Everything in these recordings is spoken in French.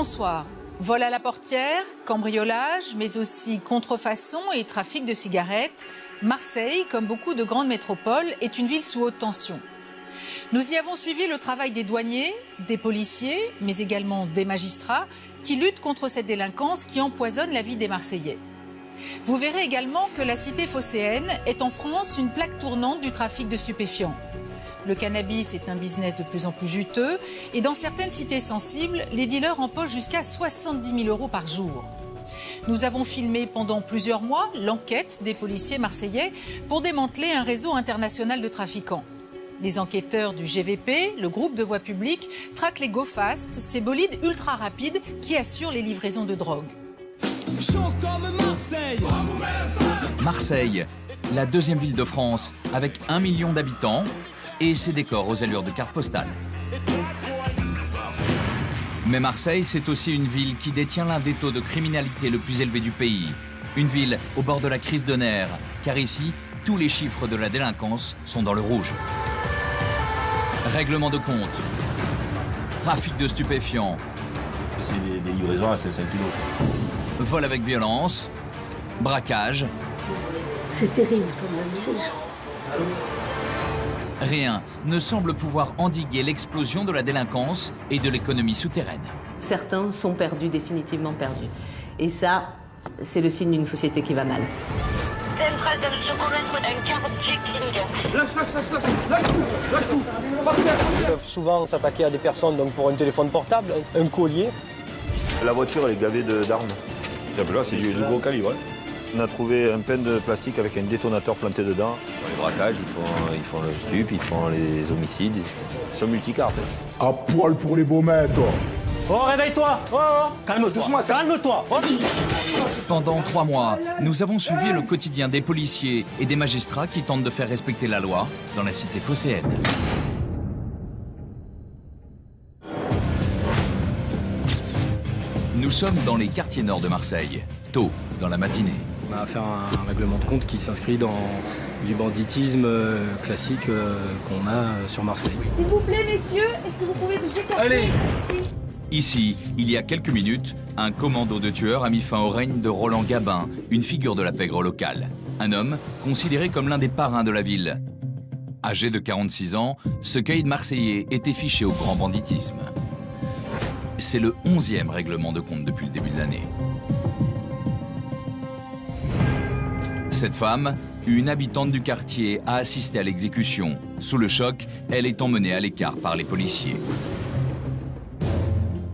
Bonsoir. Vol à la portière, cambriolage, mais aussi contrefaçon et trafic de cigarettes. Marseille, comme beaucoup de grandes métropoles, est une ville sous haute tension. Nous y avons suivi le travail des douaniers, des policiers, mais également des magistrats qui luttent contre cette délinquance qui empoisonne la vie des Marseillais. Vous verrez également que la cité phocéenne est en France une plaque tournante du trafic de stupéfiants. Le cannabis est un business de plus en plus juteux et dans certaines cités sensibles, les dealers empochent jusqu'à 70 000 € par jour. Nous avons filmé pendant plusieurs mois l'enquête des policiers marseillais pour démanteler un réseau international de trafiquants. Les enquêteurs du GVP, le groupe de voie publique, traquent les Go-Fast, ces bolides ultra rapides qui assurent les livraisons de drogue. Marseille, la deuxième ville de France, avec 1 million d'habitants et ses décors aux allures de carte postale. Mais Marseille, c'est aussi une ville qui détient l'un des taux de criminalité le plus élevé du pays. Une ville au bord de la crise de nerfs, car ici, tous les chiffres de la délinquance sont dans le rouge. Règlement de compte, trafic de stupéfiants. C'est des livraisons à 500 kilos. Vol avec violence, braquage. C'est terrible quand même, ces gens. Rien ne semble pouvoir endiguer l'explosion de la délinquance et de l'économie souterraine. Certains sont perdus, définitivement perdus. Et ça, c'est le signe d'une société qui va mal. Ils peuvent souvent s'attaquer à des personnes donc pour un téléphone portable, un collier. La voiture, elle est gavée d'armes. Là, c'est du gros calibre. Hein. On a trouvé un pain de plastique avec un détonateur planté dedans. Les braquages, ils font le stup, ils font les homicides. Ils sont multicartes. Hein. À poil pour les beaux maîtres. Oh, réveille-toi. Oh, calme-toi. Doucement, calme-toi. Pendant 3 mois, nous avons suivi le quotidien des policiers et des magistrats qui tentent de faire respecter la loi dans la cité phocéenne. Nous sommes dans les quartiers nord de Marseille, tôt dans la matinée. On a affaire à un règlement de compte qui s'inscrit dans du banditisme classique qu'on a sur Marseille. S'il vous plaît, messieurs, est-ce que vous pouvez vous écarter? Allez. Ici, il y a quelques minutes, un commando de tueurs a mis fin au règne de Roland Gabin, une figure de la pègre locale. Un homme considéré comme l'un des parrains de la ville. Âgé de 46 ans, ce caïd marseillais était fiché au grand banditisme. C'est le 11e règlement de compte depuis le début de l'année. Cette femme, une habitante du quartier, a assisté à l'exécution. Sous le choc, elle est emmenée à l'écart par les policiers.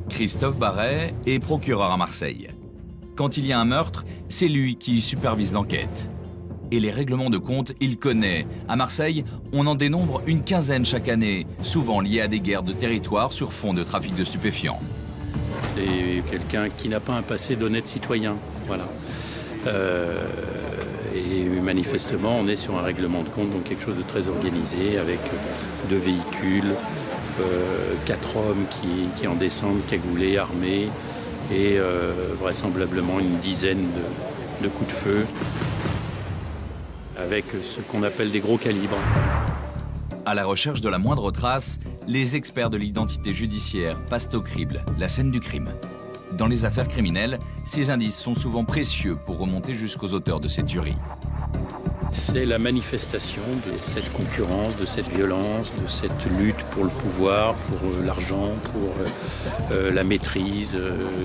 Christophe Barret est procureur à Marseille. Quand il y a un meurtre, c'est lui qui supervise l'enquête. Et les règlements de compte, il connaît. À Marseille, on en dénombre une quinzaine chaque année, souvent liés à des guerres de territoire sur fond de trafic de stupéfiants. C'est quelqu'un qui n'a pas un passé d'honnête citoyen, voilà. Et manifestement, on est sur un règlement de compte, donc quelque chose de très organisé, avec 2 véhicules, 4 hommes qui en descendent, cagoulés, armés, et vraisemblablement une dizaine de coups de feu, avec ce qu'on appelle des gros calibres. À la recherche de la moindre trace, les experts de l'identité judiciaire passent au crible la scène du crime. Dans les affaires criminelles, ces indices sont souvent précieux pour remonter jusqu'aux auteurs de ces tueries. C'est la manifestation de cette concurrence, de cette violence, de cette lutte pour le pouvoir, pour l'argent, pour la maîtrise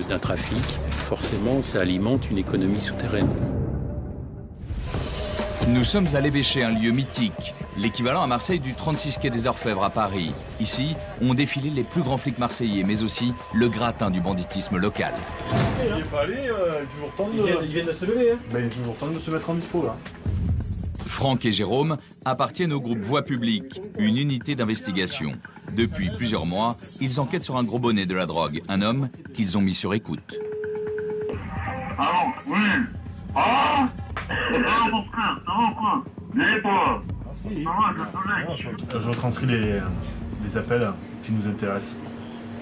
d'un trafic. Forcément, ça alimente une économie souterraine. Nous sommes à l'Évêché, un lieu mythique, l'équivalent à Marseille du 36 quai des Orfèvres à Paris. Ici, ont défilé les plus grands flics marseillais, mais aussi le gratin du banditisme local. Il n'est pas allé, il est toujours temps de... Il vient de se lever. Hein. Ben, il est toujours temps de se mettre en dispo, là. Franck et Jérôme appartiennent au groupe Voie publique, une unité d'investigation. Depuis plusieurs mois, ils enquêtent sur un gros bonnet de la drogue, un homme qu'ils ont mis sur écoute. Allô, oui. Ah, mon frère, ça va quoi? Viens toi. Je retranscris les appels qui nous intéressent,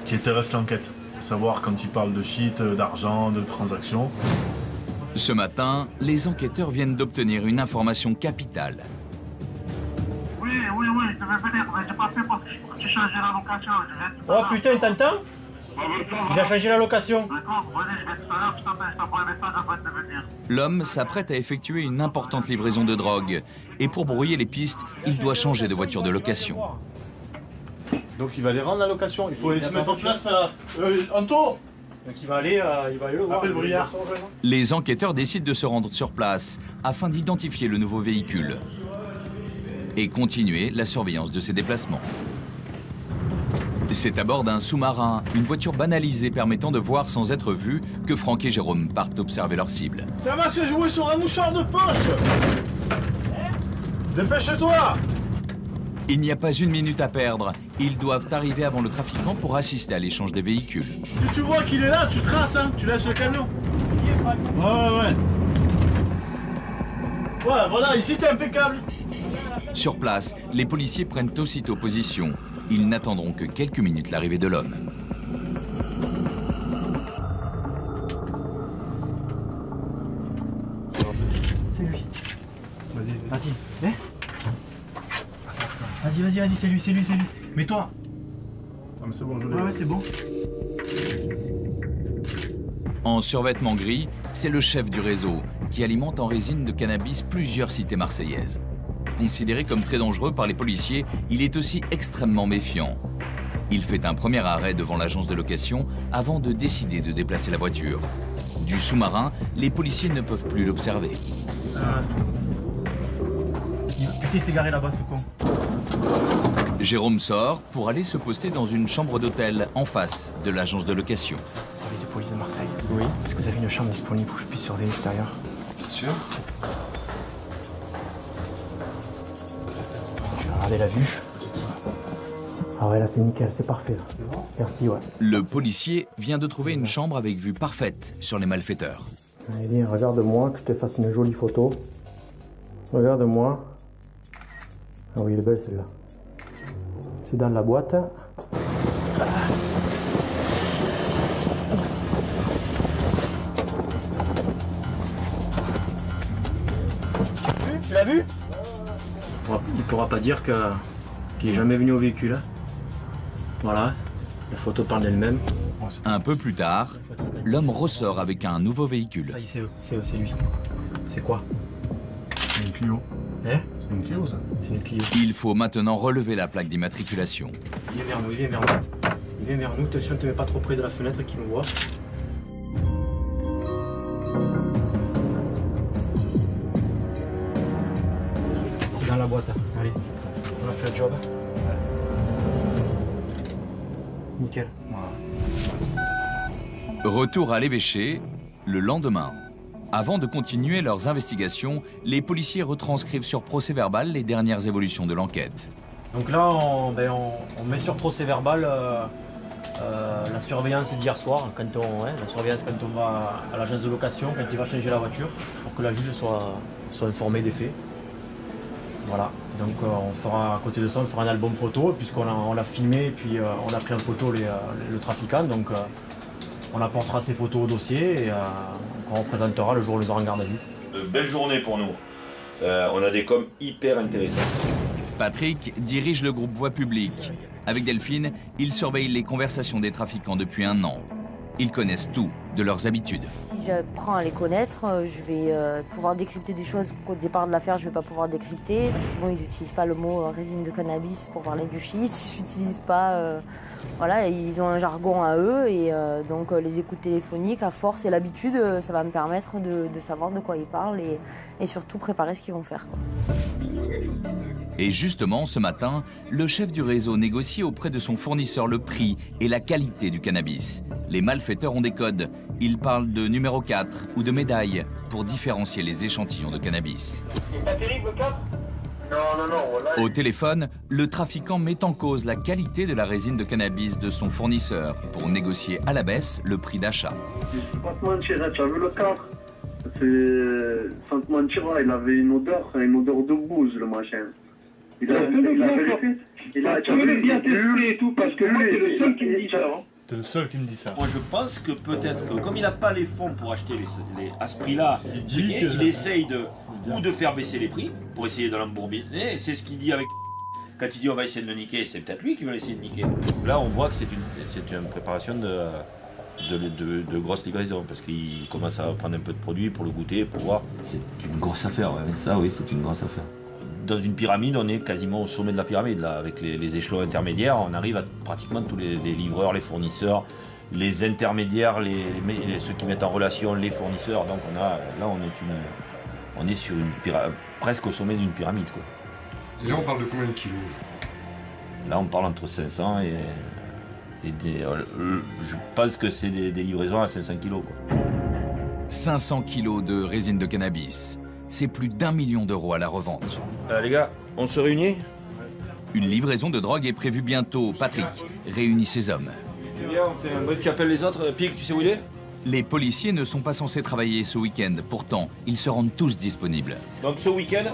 qui intéressent l'enquête. Savoir quand ils parlent de shit, d'argent, de transactions. Ce matin, les enquêteurs viennent d'obtenir une information capitale. Oui, je vais venir, mais j'ai pas fait parce que j'ai changé la location. Oh putain, t'entends? Il a changé la location. D'accord, vas-y, je vais tout à l'heure, je t'envoie un message après de venir. L'homme s'apprête à effectuer une importante livraison de drogue. Et pour brouiller les pistes, il doit changer de voiture de location. Donc il va aller rendre la location. Il faut aller se mettre en place Anto. Donc il va aller le voir. Appelle Briard. Les enquêteurs décident de se rendre sur place afin d'identifier le nouveau véhicule et continuer la surveillance de ses déplacements. C'est à bord d'un sous-marin, une voiture banalisée permettant de voir sans être vu, que Franck et Jérôme partent observer leur cible. Ça va se jouer sur un mouchoir de poche. Dépêche-toi. Il n'y a pas une minute à perdre. Ils doivent arriver avant le trafiquant pour assister à l'échange des véhicules. Si tu vois qu'il est là, tu traces, hein. Tu laisses le camion. Ouais. Voilà, ici t'es impeccable. Sur place, les policiers prennent aussitôt position. Ils n'attendront que quelques minutes l'arrivée de l'homme. C'est lui. Vas-y. Vas-y, c'est lui. Mets-toi. Ah mais c'est bon, je l'ai. Ouais, c'est bon. En survêtement gris, c'est le chef du réseau qui alimente en résine de cannabis plusieurs cités marseillaises. Considéré comme très dangereux par les policiers, il est aussi extrêmement méfiant. Il fait un premier arrêt devant l'agence de location avant de décider de déplacer la voiture. Du sous-marin, les policiers ne peuvent plus l'observer. Putain, il s'est garé là-bas, ce con. Jérôme sort pour aller se poster dans une chambre d'hôtel en face de l'agence de location. Service de police de Marseille. Oui. Est-ce que vous avez une chambre disponible où je puisse surveiller l'extérieur? Bien sûr. Je vais regarder la vue. Ah ouais, là c'est nickel, c'est parfait. Là. Merci, ouais. Le policier vient de trouver une chambre avec vue parfaite sur les malfaiteurs. Allez, viens, regarde-moi, que je te fasse une jolie photo. Regarde-moi. Ah oui, elle est belle celle-là. C'est dans la boîte. Tu l'as vu? Il pourra pas dire qu'il est jamais venu au véhicule. Voilà, la photo parle d'elle-même. Un peu plus tard, l'homme ressort avec un nouveau véhicule. Ça y est, c'est lui. C'est quoi? C'est une Clio. Hein? C'est une Clio, ça. C'est une Clio. Il faut maintenant relever la plaque d'immatriculation. Il vient vers nous. Attention, ne te mets pas trop près de la fenêtre qu'il me voit. C'est dans la boîte. Allez, on a fait le job. Nickel. Retour à l'évêché, le lendemain. Avant de continuer leurs investigations, les policiers retranscrivent sur procès-verbal les dernières évolutions de l'enquête. Donc là, on met sur procès-verbal la surveillance d'hier soir, la surveillance quand on va à l'agence de location, quand il va changer la voiture, pour que la juge soit informée des faits. Voilà, donc on fera, à côté de ça, on fera un album photo, puisqu'on l'a filmé, et puis on a pris en photo le trafiquant, donc on apportera ces photos au dossier et on représentera le jour où on les aura en garde à vue. Belle journée pour nous. On a des coms hyper intéressants. Patrick dirige le groupe Voix publique. Avec Delphine, il surveille les conversations des trafiquants depuis 1 an. Ils connaissent tout de leurs habitudes. Si j'apprends à les connaître, je vais pouvoir décrypter des choses qu'au départ de l'affaire, je ne vais pas pouvoir décrypter. Parce que bon, ils n'utilisent pas le mot résine de cannabis pour parler du shit. Ils n'utilisent pas... voilà, ils ont un jargon à eux. Et donc les écoutes téléphoniques, à force et l'habitude, ça va me permettre de savoir de quoi ils parlent et surtout préparer ce qu'ils vont faire, quoi. Et justement, ce matin, le chef du réseau négocie auprès de son fournisseur le prix et la qualité du cannabis. Les malfaiteurs ont des codes. Ils parlent de numéro 4 ou de médaille pour différencier les échantillons de cannabis. Au téléphone, le trafiquant met en cause la qualité de la résine de cannabis de son fournisseur pour négocier à la baisse le prix d'achat. Pas te mentir, tu as vu le 4? Sans te mentir, il avait une odeur de bouse, le machin. Il a bien testé et tout, parce que moi, c'est le seul qui me dit ça. T'es le seul qui me dit ça. Moi je pense que peut-être que comme il n'a pas les fonds pour acheter à ce prix-là, il essaye ou de faire baisser les prix pour essayer de l'embourbiner. C'est ce qu'il dit avec Quand il dit on va essayer de le niquer, c'est peut-être lui qui va essayer de niquer. Là, on voit que c'est une préparation de grosses livraisons, parce qu'il commence à prendre un peu de produit pour le goûter, pour voir. C'est une grosse affaire, ouais. Ça, oui, c'est une grosse affaire. Dans une pyramide, on est quasiment au sommet de la pyramide, là, avec les échelons intermédiaires. On arrive à pratiquement tous les livreurs, les fournisseurs, les intermédiaires, ceux qui mettent en relation les fournisseurs. Donc là, on est sur presque au sommet d'une pyramide, quoi. Et là, on parle de combien de kilos? Là, on parle entre 500 et je pense que c'est des livraisons à 500 kilos, quoi. 500 kilos de résine de cannabis. C'est plus d'1 million d'euros à la revente. Les gars, on se réunit? Une livraison de drogue est prévue bientôt. Patrick réunit ses hommes. Viens, on fait un bruit, tu appelles les autres. Pic, tu sais où il est? Les policiers ne sont pas censés travailler ce week-end. Pourtant, ils se rendent tous disponibles. Donc ce week-end,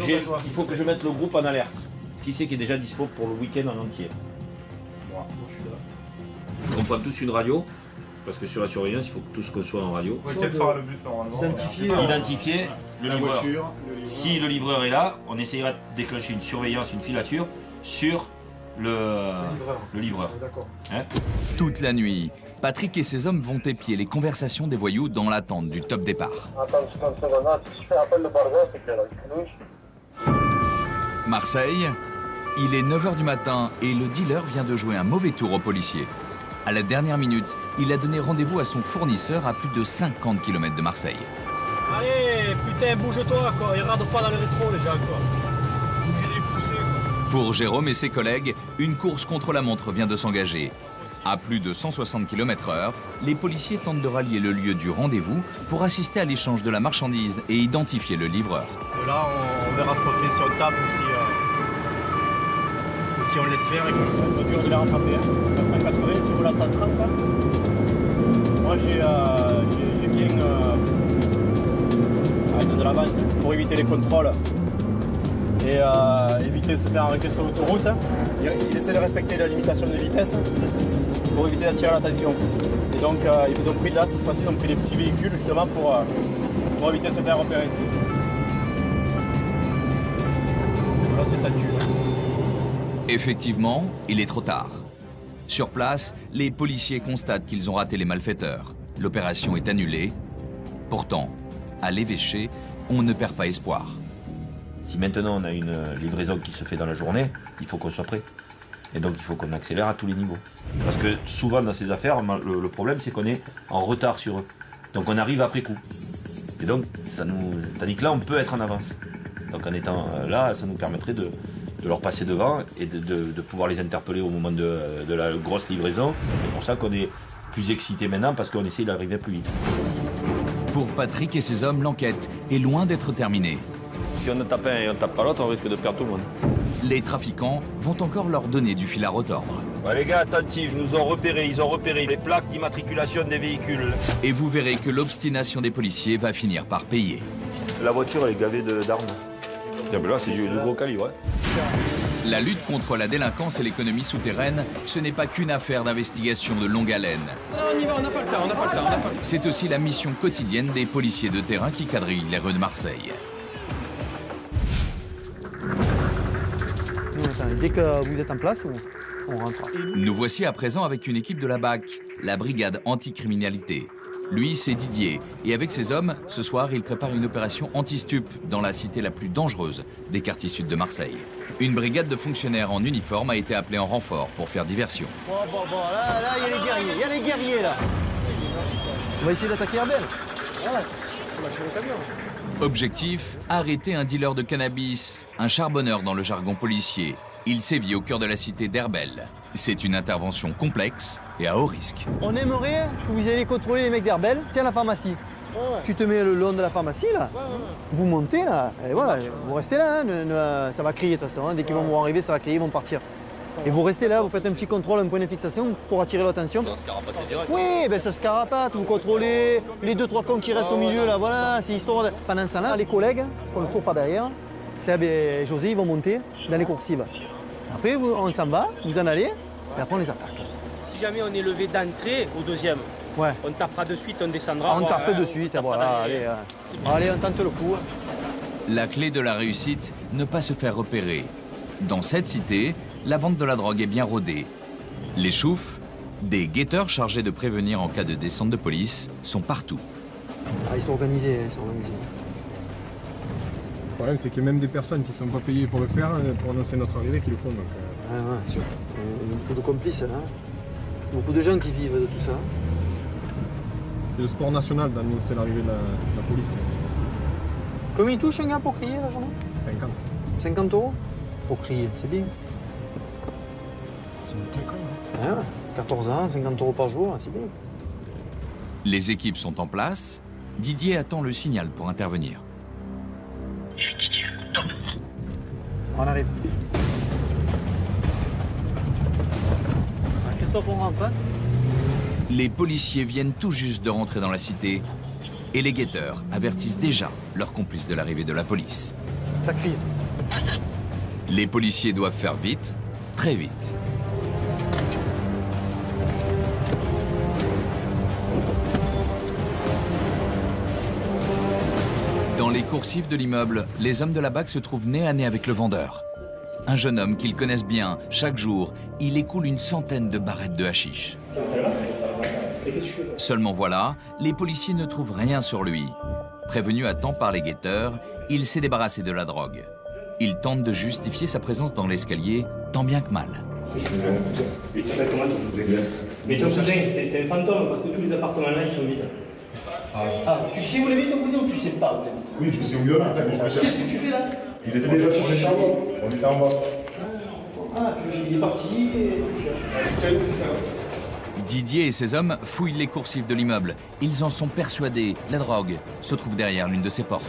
il faut que je mette le groupe en alerte. Qui c'est qui est déjà dispo pour le week-end en entier? Moi, je suis là. On prend tous une radio, parce que sur la surveillance, il faut que tous qu'on soit en radio. Quel sera le but normalement? Identifier le livreur. Voiture, si le livreur est là, on essayera de déclencher une surveillance, une filature sur le livreur. D'accord. Hein? Toute la nuit, Patrick et ses hommes vont épier les conversations des voyous dans l'attente du top départ. Marseille, il est 9 h du matin et le dealer vient de jouer un mauvais tour aux policiers. À la dernière minute, il a donné rendez-vous à son fournisseur à plus de 50 km de Marseille. Allez, putain, bouge-toi, quoi. Il rade pas dans le rétro, les gens, quoi. Obligé de les pousser, quoi. Pour Jérôme et ses collègues, une course contre la montre vient de s'engager. À plus de 160 km/h, les policiers tentent de rallier le lieu du rendez-vous pour assister à l'échange de la marchandise et identifier le livreur. Et là, on verra ce qu'on fait, si on tape ou si on laisse faire et qu'on dur de les rattraper. Hein. À 180, si vous la 130. Hein. Moi, j'ai bien de l'avance pour éviter les contrôles et éviter de se faire arrêter sur l'autoroute. Hein. Ils essaient de respecter la limitation de vitesse pour éviter d'attirer l'attention. Et donc, ils ont pris là, cette fois-ci, ils ont pris des petits véhicules justement pour éviter de se faire repérer. Là, c'est tendu. Effectivement, il est trop tard. Sur place, les policiers constatent qu'ils ont raté les malfaiteurs. L'opération est annulée. Pourtant, à l'évêché, on ne perd pas espoir. Si maintenant on a une livraison qui se fait dans la journée, il faut qu'on soit prêt. Et donc il faut qu'on accélère à tous les niveaux. Parce que souvent dans ces affaires, le problème c'est qu'on est en retard sur eux. Donc on arrive après coup. Et donc tandis que là on peut être en avance. Donc en étant là, ça nous permettrait de leur passer devant et de pouvoir les interpeller au moment de la grosse livraison. C'est pour ça qu'on est plus excité maintenant, parce qu'on essaye d'arriver plus vite. Pour Patrick et ses hommes, l'enquête est loin d'être terminée. Si on ne tape un et on ne tape pas l'autre, on risque de perdre tout le monde. Les trafiquants vont encore leur donner du fil à retordre. Ouais, les gars, attentifs, ils ont repéré les plaques d'immatriculation des véhicules. Et vous verrez que l'obstination des policiers va finir par payer. La voiture, elle est gavée d'armes. Là, c'est du gros calibre. Ouais. La lutte contre la délinquance et l'économie souterraine, ce n'est pas qu'une affaire d'investigation de longue haleine. Non, on y va, on n'a pas le temps, C'est aussi la mission quotidienne des policiers de terrain qui quadrillent les rues de Marseille. Dès que vous êtes en place, on rentre. Nous voici à présent avec une équipe de la BAC, la brigade anticriminalité. Lui, c'est Didier. Et avec ses hommes, ce soir, il prépare une opération anti-stup dans la cité la plus dangereuse des quartiers sud de Marseille. Une brigade de fonctionnaires en uniforme a été appelée en renfort pour faire diversion. Bon, là, il y a les guerriers, là. On va essayer d'attaquer Herbel. Ouais, faut lâcher le camion. Objectif, arrêter un dealer de cannabis, un charbonneur dans le jargon policier. Il sévit au cœur de la cité d'Herbel. C'est une intervention complexe et à haut risque. On aimerait que vous alliez contrôler les mecs d'Herbel, c'est à la pharmacie. Ouais. Tu te mets le long de la pharmacie, là, vous montez, là, et voilà, vous restez là, ça va crier de toute façon, hein. Dès qu'ils vont arriver, ça va crier, ils vont partir. Et vous restez là, vous faites un petit contrôle, un point de fixation pour attirer l'attention. Ça se carapate direct. Oui, ben ça se carapate, vous contrôlez les 2-3 cons qui restent au milieu, là, voilà, c'est histoire de... Pendant ce temps-là, les collègues font le tour par derrière, Seb et José, ils vont monter dans les coursives. Après, on s'en va, vous en allez, et après on les attaque. Si jamais on est levé d'entrée au deuxième, ouais. On tapera de suite, on descendra. On tape de suite, voilà, allez, on tente le coup. La clé de la réussite, ne pas se faire repérer. Dans cette cité, la vente de la drogue est bien rodée. Les choufs, des guetteurs chargés de prévenir en cas de descente de police, sont partout. Ah, ils sont organisés, ils sont organisés. Le problème, c'est qu'il y a même des personnes qui ne sont pas payées pour le faire, pour annoncer notre arrivée, qui le font. Donc, ouais, sûr. Il y a beaucoup de complices, là. Beaucoup de gens qui vivent de tout ça. C'est le sport national d'annoncer l'arrivée de la police. Combien il touche un gars pour crier la journée? 50. 50 € pour crier, c'est bien. C'est une clé, Ouais, 14 ans, 50 € par jour, c'est bien. Les équipes sont en place. Didier attend le signal pour intervenir. On arrive. Christophe, on rentre, hein? Les policiers viennent tout juste de rentrer dans la cité et les guetteurs avertissent déjà leurs complices de l'arrivée de la police. Ça crie. Les policiers doivent faire vite, très vite. Dans les coursives de l'immeuble, les hommes de la BAC se trouvent nez à nez avec le vendeur. Un jeune homme qu'ils connaissent bien. Chaque jour, il écoule une centaine de barrettes de hashish. Seulement voilà, les policiers ne trouvent rien sur lui. Prévenu à temps par les guetteurs, il s'est débarrassé de la drogue. Il tente de justifier sa présence dans l'escalier, tant bien que mal. Et ça fait comment ton cousin? Mais ton cousin, c'est un fantôme, parce que tous les appartements là, ils sont vides. Ah, tu sais où il habite ton cousin ou tu sais pas où il habite? Oui, je sais où il habite. Qu'est-ce que tu fais là? Il était déjà cherché en bas. On était en bas. Ah, il est parti et tu cherches. Didier et ses hommes fouillent les coursives de l'immeuble. Ils en sont persuadés, la drogue se trouve derrière l'une de ses portes.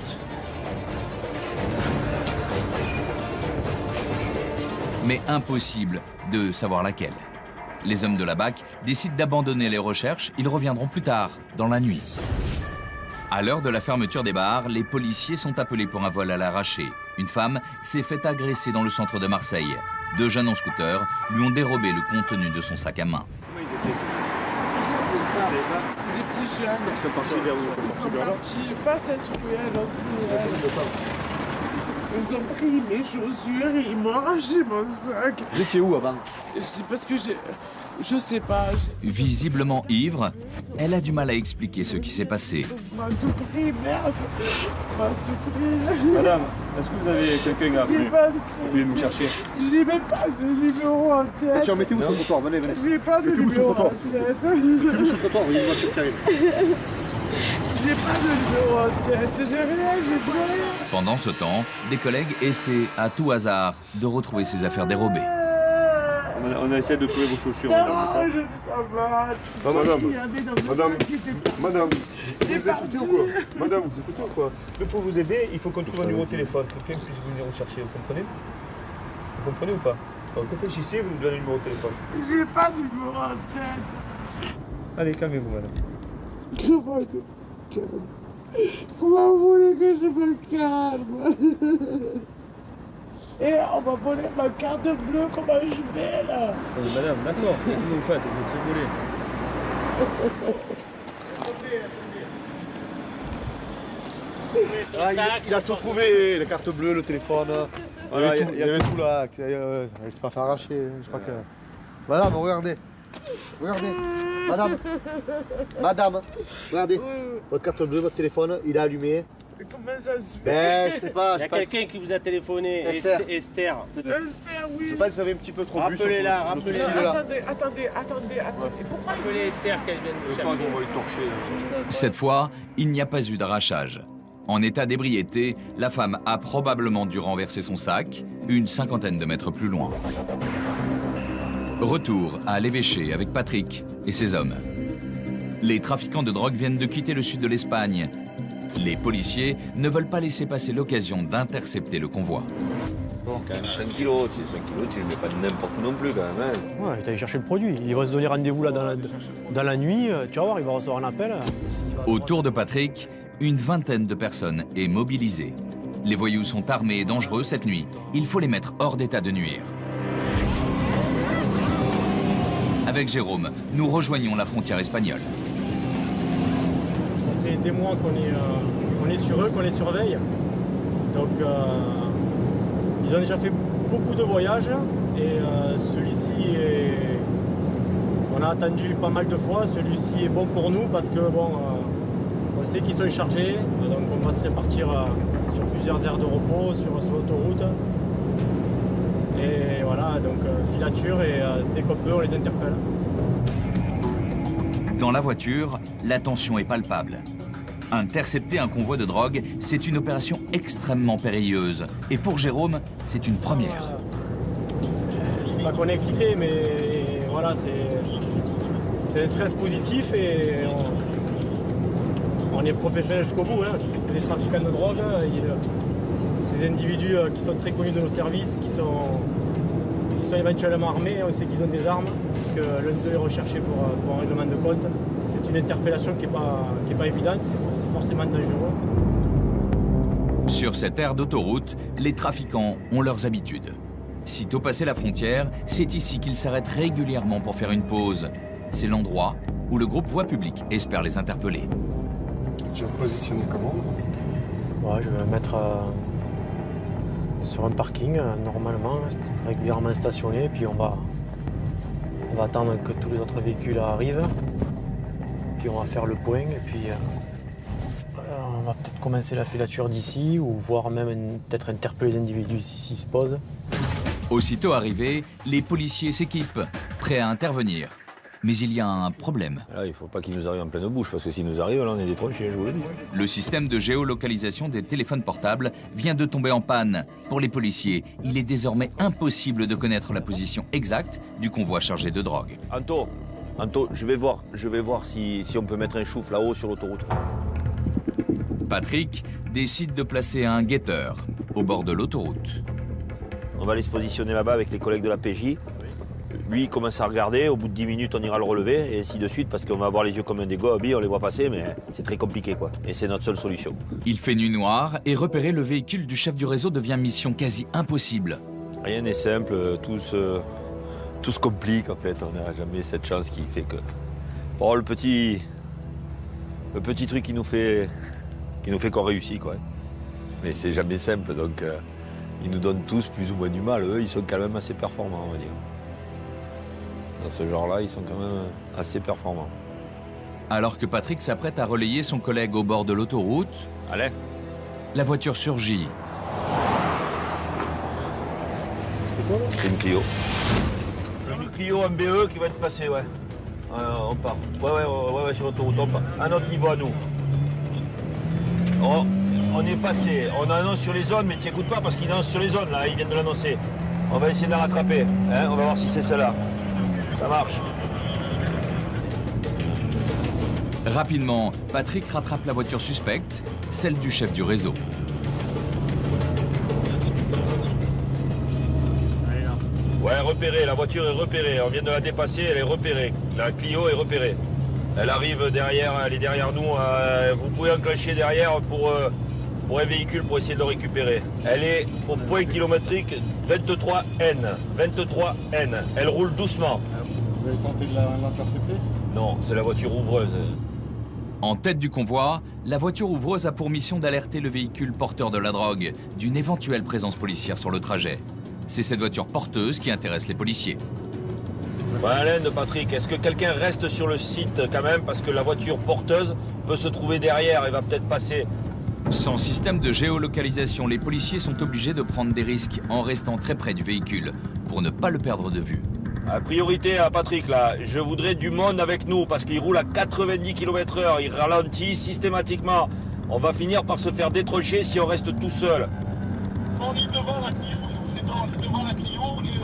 Mais impossible de savoir laquelle. Les hommes de la BAC décident d'abandonner les recherches. Ils reviendront plus tard, dans la nuit. À l'heure de la fermeture des bars, les policiers sont appelés pour un vol à l'arraché. Une femme s'est fait agresser dans le centre de Marseille. 2 jeunes en scooter lui ont dérobé le contenu de son sac à main. Comment ils étaient ces jeunes? C'est des petits jeunes. Ils sont partis vers où? Ils sont partis, pas cette ruelle, l'autre ruelle. Ils ont pris mes chaussures et ils m'ont arraché mon sac. Vous étiez où avant? C'est parce que je sais pas. Visiblement ivre, elle a du mal à expliquer ce qui s'est passé. On m'a tout pris, merde. On m'a tout pris. Madame, est-ce que vous avez quelqu'un à appeler? Vous pouvez nous chercher? J'ai même pas de numéro en tête. Tiens, mettez-vous sur le trottoir, venez. J'ai pas de numéro en tête. Mettez-vous sur le trottoir, il y a une voiture qui arrive. J'ai pas de numéro en tête, j'ai rien, j'ai plus rien. Pendant ce temps, des collègues essaient à tout hasard de retrouver ses affaires dérobées. On a essayé de trouver vos chaussures. Non, je ne sais pas. Madame, vous écoutez ou quoi? Madame, vous écoutez ou quoi? Nous, pour vous aider, il faut qu'on trouve un numéro de téléphone. Quelqu'un puisse venir vous chercher, vous comprenez? Vous comprenez ou pas? Donc, réfléchissez, vous nous donnez le numéro de téléphone. J'ai pas de numéro en tête. Allez, calmez-vous, madame. Comment je me calme? Comment vous voulez que je me calme? Et on m'a volé ma carte bleue, comment je vais là? Madame, d'accord, qu'est-ce que vous faites? Vous êtes fait voler. Il a tout trouvé, la carte bleue, le téléphone. Il y avait tout là. Elle s'est pas fait arracher, je crois que... Madame, regardez. Regardez. Madame, regardez. Votre carte bleue, votre téléphone, il a allumé. Mais comment ça se fait? Ben, je sais pas. Il y a quelqu'un qui vous a téléphoné, Esther. Esther, oui. Je sais pas si vous avez un petit peu trop bu. Rappelez-la, rappelez-la. Attendez. Pourquoi Appelez Esther qu'elle vienne nous chercher. On va le torcher. Cette fois, il n'y a pas eu d'arrachage. En état d'ébriété, la femme a probablement dû renverser son sac une 50aine de mètres plus loin. Retour à l'évêché avec Patrick et ses hommes. Les trafiquants de drogue viennent de quitter le sud de l'Espagne. Les policiers ne veulent pas laisser passer l'occasion d'intercepter le convoi. C'est quand même 5 kilos, 5 kilos, tu ne le mets pas n'importe où non plus quand même. Hein. Ouais, il est allé chercher le produit. Il va se donner rendez-vous là dans la nuit. Tu vas voir, il va recevoir un appel. Autour de Patrick, une vingtaine de personnes est mobilisée. Les voyous sont armés et dangereux cette nuit. Il faut les mettre hors d'état de nuire. Avec Jérôme, nous rejoignons la frontière espagnole. Ça fait des mois qu'on est sur eux, qu'on les surveille. Donc, ils ont déjà fait beaucoup de voyages et celui-ci est... On a attendu pas mal de fois, celui-ci est bon pour nous parce que bon, on sait qu'ils sont chargés, donc on va se répartir sur plusieurs aires de repos, sur l'autoroute. Et voilà, donc filature et dès qu'on peut on les interpelle. Dans la voiture, la tension est palpable. Intercepter un convoi de drogue, c'est une opération extrêmement périlleuse. Et pour Jérôme, c'est une première. C'est pas qu'on est excité, mais voilà, c'est un stress positif et on est professionnel jusqu'au bout. Hein. Les trafiquants de drogue, c'est des individus qui sont très connus de nos services, qui sont éventuellement armés, on sait qu'ils ont des armes, puisque l'un d'eux est recherché pour un règlement de compte. C'est une interpellation qui n'est pas évidente, c'est forcément dangereux. Sur cette aire d'autoroute, les trafiquants ont leurs habitudes. Sitôt passé la frontière, c'est ici qu'ils s'arrêtent régulièrement pour faire une pause. C'est l'endroit où le groupe Voie Publique espère les interpeller. Tu vas te positionner comment? Ouais, je vais me mettre sur un parking, normalement, régulièrement stationné, puis on va attendre que tous les autres véhicules arrivent, puis on va faire le point, et puis on va peut-être commencer la filature d'ici, ou voire même peut-être interpeller les individus s'ils se posent. Aussitôt arrivés, les policiers s'équipent, prêts à intervenir. Mais il y a un problème. Là, il ne faut pas qu'ils nous arrivent en pleine bouche, parce que s'ils nous arrivent, là, on est détronchés, je vous le dis. Le système de géolocalisation des téléphones portables vient de tomber en panne. Pour les policiers, il est désormais impossible de connaître la position exacte du convoi chargé de drogue. Anto, je vais voir si on peut mettre un chouf là-haut sur l'autoroute. Patrick décide de placer un guetteur au bord de l'autoroute. On va aller se positionner là-bas avec les collègues de la PJ. Lui, il commence à regarder, au bout de 10 minutes, on ira le relever, et ainsi de suite, parce qu'on va avoir les yeux comme un dégot, on les voit passer, mais c'est très compliqué, quoi. Et c'est notre seule solution. Il fait nuit noire, et repérer le véhicule du chef du réseau devient mission quasi impossible. Rien n'est simple, tout se complique, en fait. On n'a jamais cette chance qui fait que... Oh, le petit truc qui nous fait qu'on réussit, quoi. Mais c'est jamais simple, donc ils nous donnent tous plus ou moins du mal. Eux, ils sont quand même assez performants, on va dire. Dans ce genre-là, ils sont quand même assez performants. Alors que Patrick s'apprête à relayer son collègue au bord de l'autoroute, allez, la voiture surgit. C'était quoi, là? C'est une Clio. Une Clio MBE qui va être passée, ouais. On part. Ouais, sur l'autoroute, on part. À notre niveau, à nous. Oh, on est passé. On annonce sur les zones, mais tu n'écoutes pas parce qu'il annonce sur les zones, là. Ils viennent de l'annoncer. On va essayer de la rattraper. Hein, on va voir si c'est celle-là. Ça marche. Rapidement, Patrick rattrape la voiture suspecte, celle du chef du réseau. Ouais, repérée, la voiture est repérée. On vient de la dépasser, elle est repérée. La Clio est repérée. Elle arrive derrière, elle est derrière nous. Vous pouvez enclencher derrière pour un véhicule pour essayer de le récupérer. Elle est au point kilométrique 23N. 23N. Elle roule doucement. Vous avez tenté de l'intercepter? Non, c'est la voiture ouvreuse. En tête du convoi, la voiture ouvreuse a pour mission d'alerter le véhicule porteur de la drogue d'une éventuelle présence policière sur le trajet. C'est cette voiture porteuse qui intéresse les policiers. Alain, Patrick, est-ce que quelqu'un reste sur le site quand même? Parce que la voiture porteuse peut se trouver derrière et va peut-être passer. Sans système de géolocalisation, les policiers sont obligés de prendre des risques en restant très près du véhicule pour ne pas le perdre de vue. Priorité à Patrick, là, je voudrais du monde avec nous parce qu'il roule à 90 km/h, il ralentit systématiquement. On va finir par se faire détrocher si on reste tout seul. On est devant la Clio, c'est devant la Clio et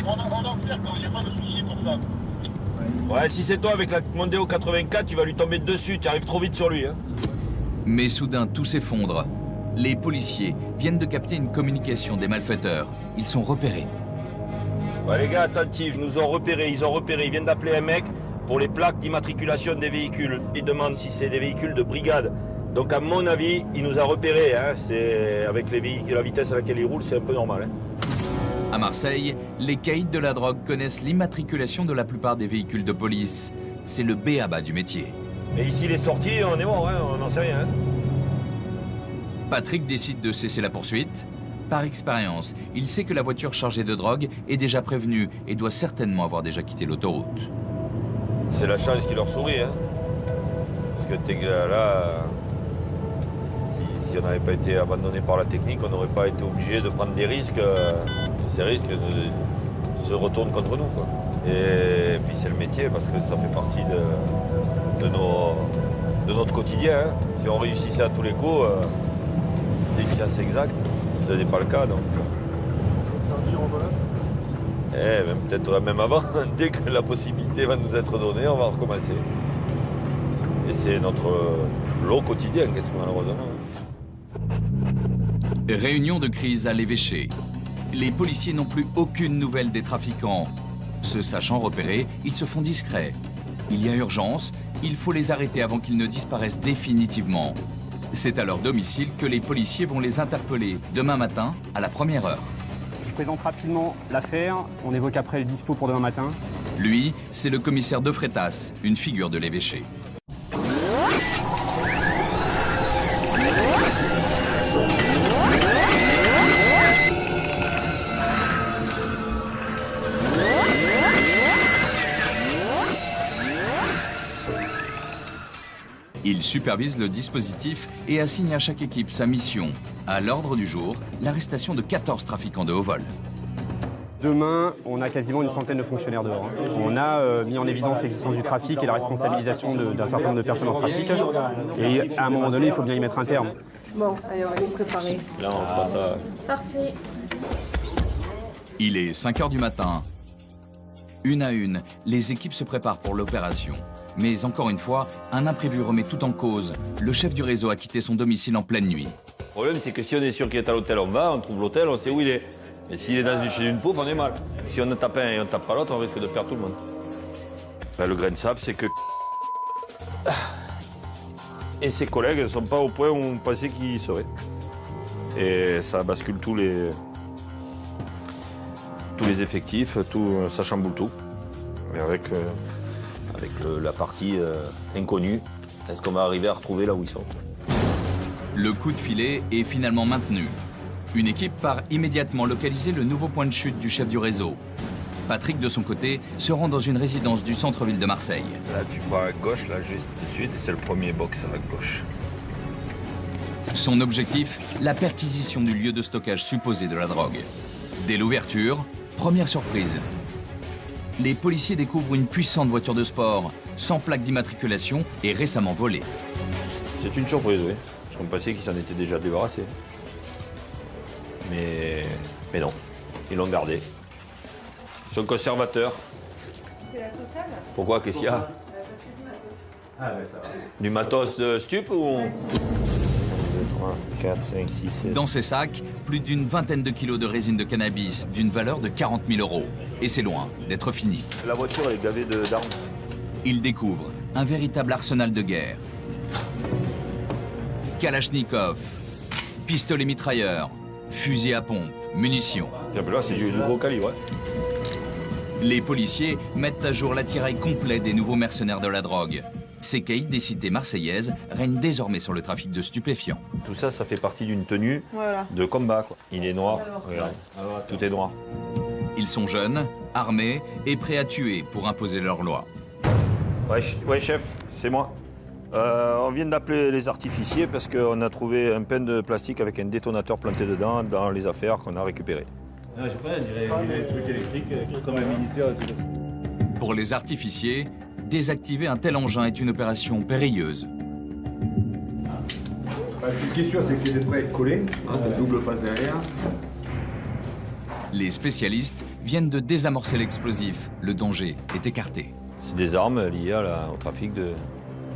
on observe, il n'y a pas de souci pour ça. Ouais, si c'est toi avec la Mondeo 84, tu vas lui tomber dessus, tu arrives trop vite sur lui. Hein. Mais soudain, tout s'effondre. Les policiers viennent de capter une communication des malfaiteurs. Ils sont repérés. Ouais, les gars, attentifs, ils ont repéré, ils viennent d'appeler un mec pour les plaques d'immatriculation des véhicules. Ils demandent si c'est des véhicules de brigade. Donc à mon avis, il nous a repérés. Hein. C'est avec les véhicules, la vitesse à laquelle ils roulent, c'est un peu normal. Hein. À Marseille, les caïds de la drogue connaissent l'immatriculation de la plupart des véhicules de police. C'est le b.a.-ba du métier. Et ici, les sorties, on est mort, hein, on n'en sait rien. Hein. Patrick décide de cesser la poursuite. Par expérience, il sait que la voiture chargée de drogue est déjà prévenue et doit certainement avoir déjà quitté l'autoroute. C'est la chance qui leur sourit, hein. Parce que là, si on n'avait pas été abandonné par la technique, on n'aurait pas été obligé de prendre des risques. Ces risques se retournent contre nous, quoi. Et puis c'est le métier, parce que ça fait partie de notre quotidien, hein. Si on réussissait à tous les coups, c'était une science exacte. Ce n'est pas le cas, donc. Peut-être même avant, dès que la possibilité va nous être donnée, on va recommencer. Et c'est notre lot quotidien, qu'est-ce que malheureusement. Réunion de crise à l'évêché. Les policiers n'ont plus aucune nouvelle des trafiquants. Se sachant repérés, ils se font discrets. Il y a urgence, il faut les arrêter avant qu'ils ne disparaissent définitivement. C'est à leur domicile que les policiers vont les interpeller demain matin à la première heure. Je présente rapidement l'affaire, on évoque après le dispo pour demain matin. Lui, c'est le commissaire de Freitas, une figure de l'évêché. Il supervise le dispositif et assigne à chaque équipe sa mission. À l'ordre du jour, l'arrestation de 14 trafiquants de haut vol. Demain, on a quasiment une centaine de fonctionnaires dehors. On a mis en évidence l'existence du trafic et la responsabilisation d'un certain nombre de personnes en trafic. Et à un moment donné, il faut bien y mettre un terme. Bon, allez, on va les préparer. Là, on passe à... Parfait. Il est 5 h du matin. Une à une, les équipes se préparent pour l'opération. Mais encore une fois, un imprévu remet tout en cause. Le chef du réseau a quitté son domicile en pleine nuit. Le problème, c'est que si on est sûr qu'il est à l'hôtel, on va, on trouve l'hôtel, on sait où il est. Mais s'il est chez une pouffe, on est mal. Si on en tape un et on ne tape pas l'autre, on risque de perdre tout le monde. Ben, le grain de sable, c'est que... Et ses collègues ne sont pas au point où on pensait qu'ils seraient. Et ça bascule tous les effectifs, ça chamboule tout. Et avec la partie inconnue, est-ce qu'on va arriver à retrouver là où ils sont? Le coup de filet est finalement maintenu. Une équipe part immédiatement localiser le nouveau point de chute du chef du réseau. Patrick, de son côté, se rend dans une résidence du centre-ville de Marseille. Là, tu pars à gauche, là, juste de suite, et c'est le premier box à gauche. Son objectif, la perquisition du lieu de stockage supposé de la drogue. Dès l'ouverture, première surprise. Les policiers découvrent une puissante voiture de sport, sans plaque d'immatriculation et récemment volée. C'est une surprise, oui. Parce qu'on pensait qu'ils s'en étaient déjà débarrassés. Mais non, ils l'ont gardé. Ils sont conservateurs. C'est la totale. Pourquoi? Qu'est-ce qu'il y a? Du matos de stup ou... 3, 4, 5, 6, 7... Dans ces sacs, plus d'une vingtaine de kilos de résine de cannabis d'une valeur de 40 000 €. Et c'est loin d'être fini. La voiture, elle est gavée d'armes. Il découvre un véritable arsenal de guerre. Kalachnikov, pistolet mitrailleur, fusil à pompe, munitions. Là, c'est du gros calibre. Ouais. Les policiers mettent à jour l'attirail complet des nouveaux mercenaires de la drogue. Ces caïds des cités marseillaises règnent désormais sur le trafic de stupéfiants. Tout ça, ça fait partie d'une tenue de combat, quoi. Il est noir, regarde. Tout est noir. Ils sont jeunes, armés et prêts à tuer pour imposer leur loi. Ouais, chef, c'est moi. On vient d'appeler les artificiers parce qu'on a trouvé un pain de plastique avec un détonateur planté dedans dans les affaires qu'on a récupérées. Je sais pas, on dirait des trucs électriques comme un militaire. Pour les artificiers, désactiver un tel engin est une opération périlleuse. Ce qui est sûr, c'est que c'est prêt à être collé, de double face derrière. Les spécialistes viennent de désamorcer l'explosif. Le danger est écarté. C'est des armes liées au trafic de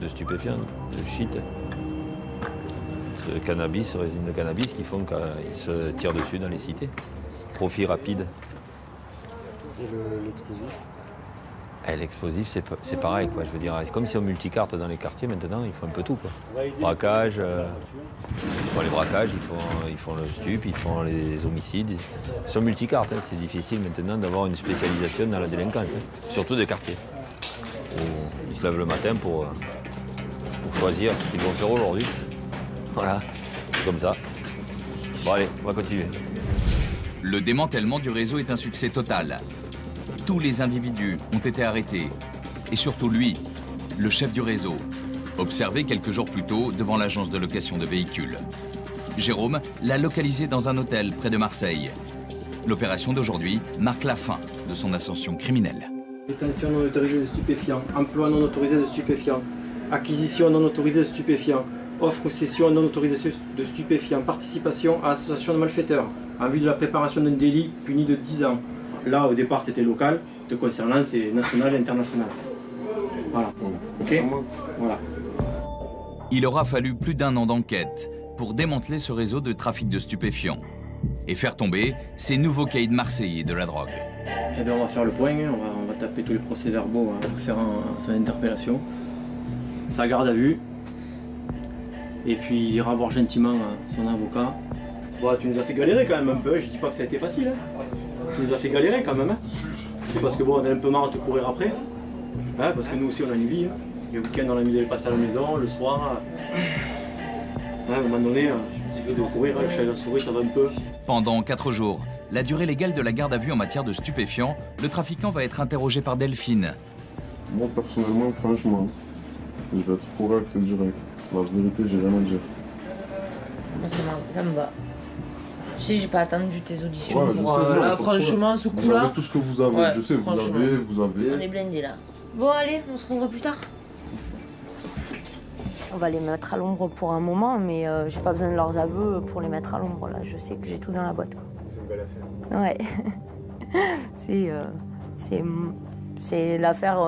stupéfiants, de shit. De cannabis, résine de cannabis qui font qu'ils se tirent dessus dans les cités. Profit rapide. Et l'explosif? L'explosif, c'est pareil, quoi. Je veux dire, c'est comme si on multicarte dans les quartiers maintenant, ils font un peu tout, quoi. Braquage, les braquages, ils font le stup, ils font les homicides. Ils sont multicartes, hein. C'est difficile maintenant d'avoir une spécialisation dans la délinquance, hein. Surtout des quartiers. Où ils se lèvent le matin pour choisir ce qu'ils vont faire aujourd'hui. Voilà, c'est comme ça. Bon allez, on va continuer. Le démantèlement du réseau est un succès total. Tous les individus ont été arrêtés. Et surtout lui, le chef du réseau, observé quelques jours plus tôt devant l'agence de location de véhicules. Jérôme l'a localisé dans un hôtel près de Marseille. L'opération d'aujourd'hui marque la fin de son ascension criminelle. Détention non autorisée de stupéfiants, emploi non autorisé de stupéfiants, acquisition non autorisée de stupéfiants, offre ou cession non autorisée de stupéfiants, participation à association de malfaiteurs, en vue de la préparation d'un délit puni de 10 ans. Là, au départ, c'était local, te concernant, c'est national et international. Voilà. Ok ? Voilà. Il aura fallu plus d'1 an d'enquête pour démanteler ce réseau de trafic de stupéfiants et faire tomber ces nouveaux caïds marseillais de la drogue. Eh bien, on va faire le point, on va taper tous les procès-verbaux pour faire son interpellation, sa garde à vue, et puis il ira voir gentiment son avocat. Bon, tu nous as fait galérer quand même un peu, je dis pas que ça a été facile, hein. Tu nous as fait galérer quand même, hein. Parce que bon, on a un peu marre de te courir après, hein, parce que nous aussi on a une vie, hein. Le week-end on a mis de passer à la maison, le soir, hein, à un moment donné, je me suis fait de courir, le chat et la souris, ça va un peu. Pendant 4 jours, la durée légale de la garde à vue en matière de stupéfiants, le trafiquant va être interrogé par Delphine. Moi, personnellement, franchement, je vais être correct et direct. La vérité, j'ai rien à dire. Moi, ça me va. Je sais, j'ai pas attendu tes auditions. Ouais, pour, sais, là, franchement, ce coup-là. Vous avez tout ce que vous avez, ouais, je sais, vous avez. On est blindés là. Bon, allez, on se revoit plus tard. On va les mettre à l'ombre pour un moment, mais j'ai pas besoin de leurs aveux pour les mettre à l'ombre. Là, je sais que j'ai tout dans la boîte. C'est une belle affaire. Ouais. c'est l'affaire.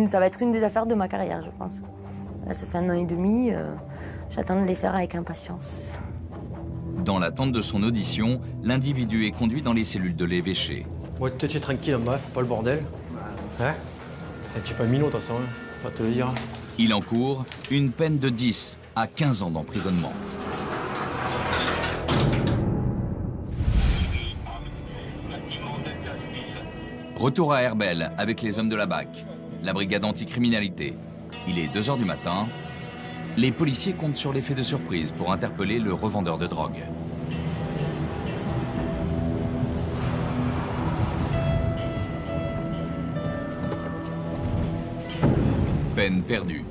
Ça va être une des affaires de ma carrière, je pense. Là, ça fait 1 an et demi. J'attends de les faire avec impatience. Dans l'attente de son audition, l'individu est conduit dans les cellules de l'évêché. Ouais, toi, tu es tranquille en bas, faut pas le bordel. Hein? Tu es pas minot, de toute façon, hein. Pas te le dire. Il encourt une peine de 10 à 15 ans d'emprisonnement. Retour à Herbel avec les hommes de la BAC, la brigade anticriminalité. Il est 2 h du matin. Les policiers comptent sur l'effet de surprise pour interpeller le revendeur de drogue. Peine perdue.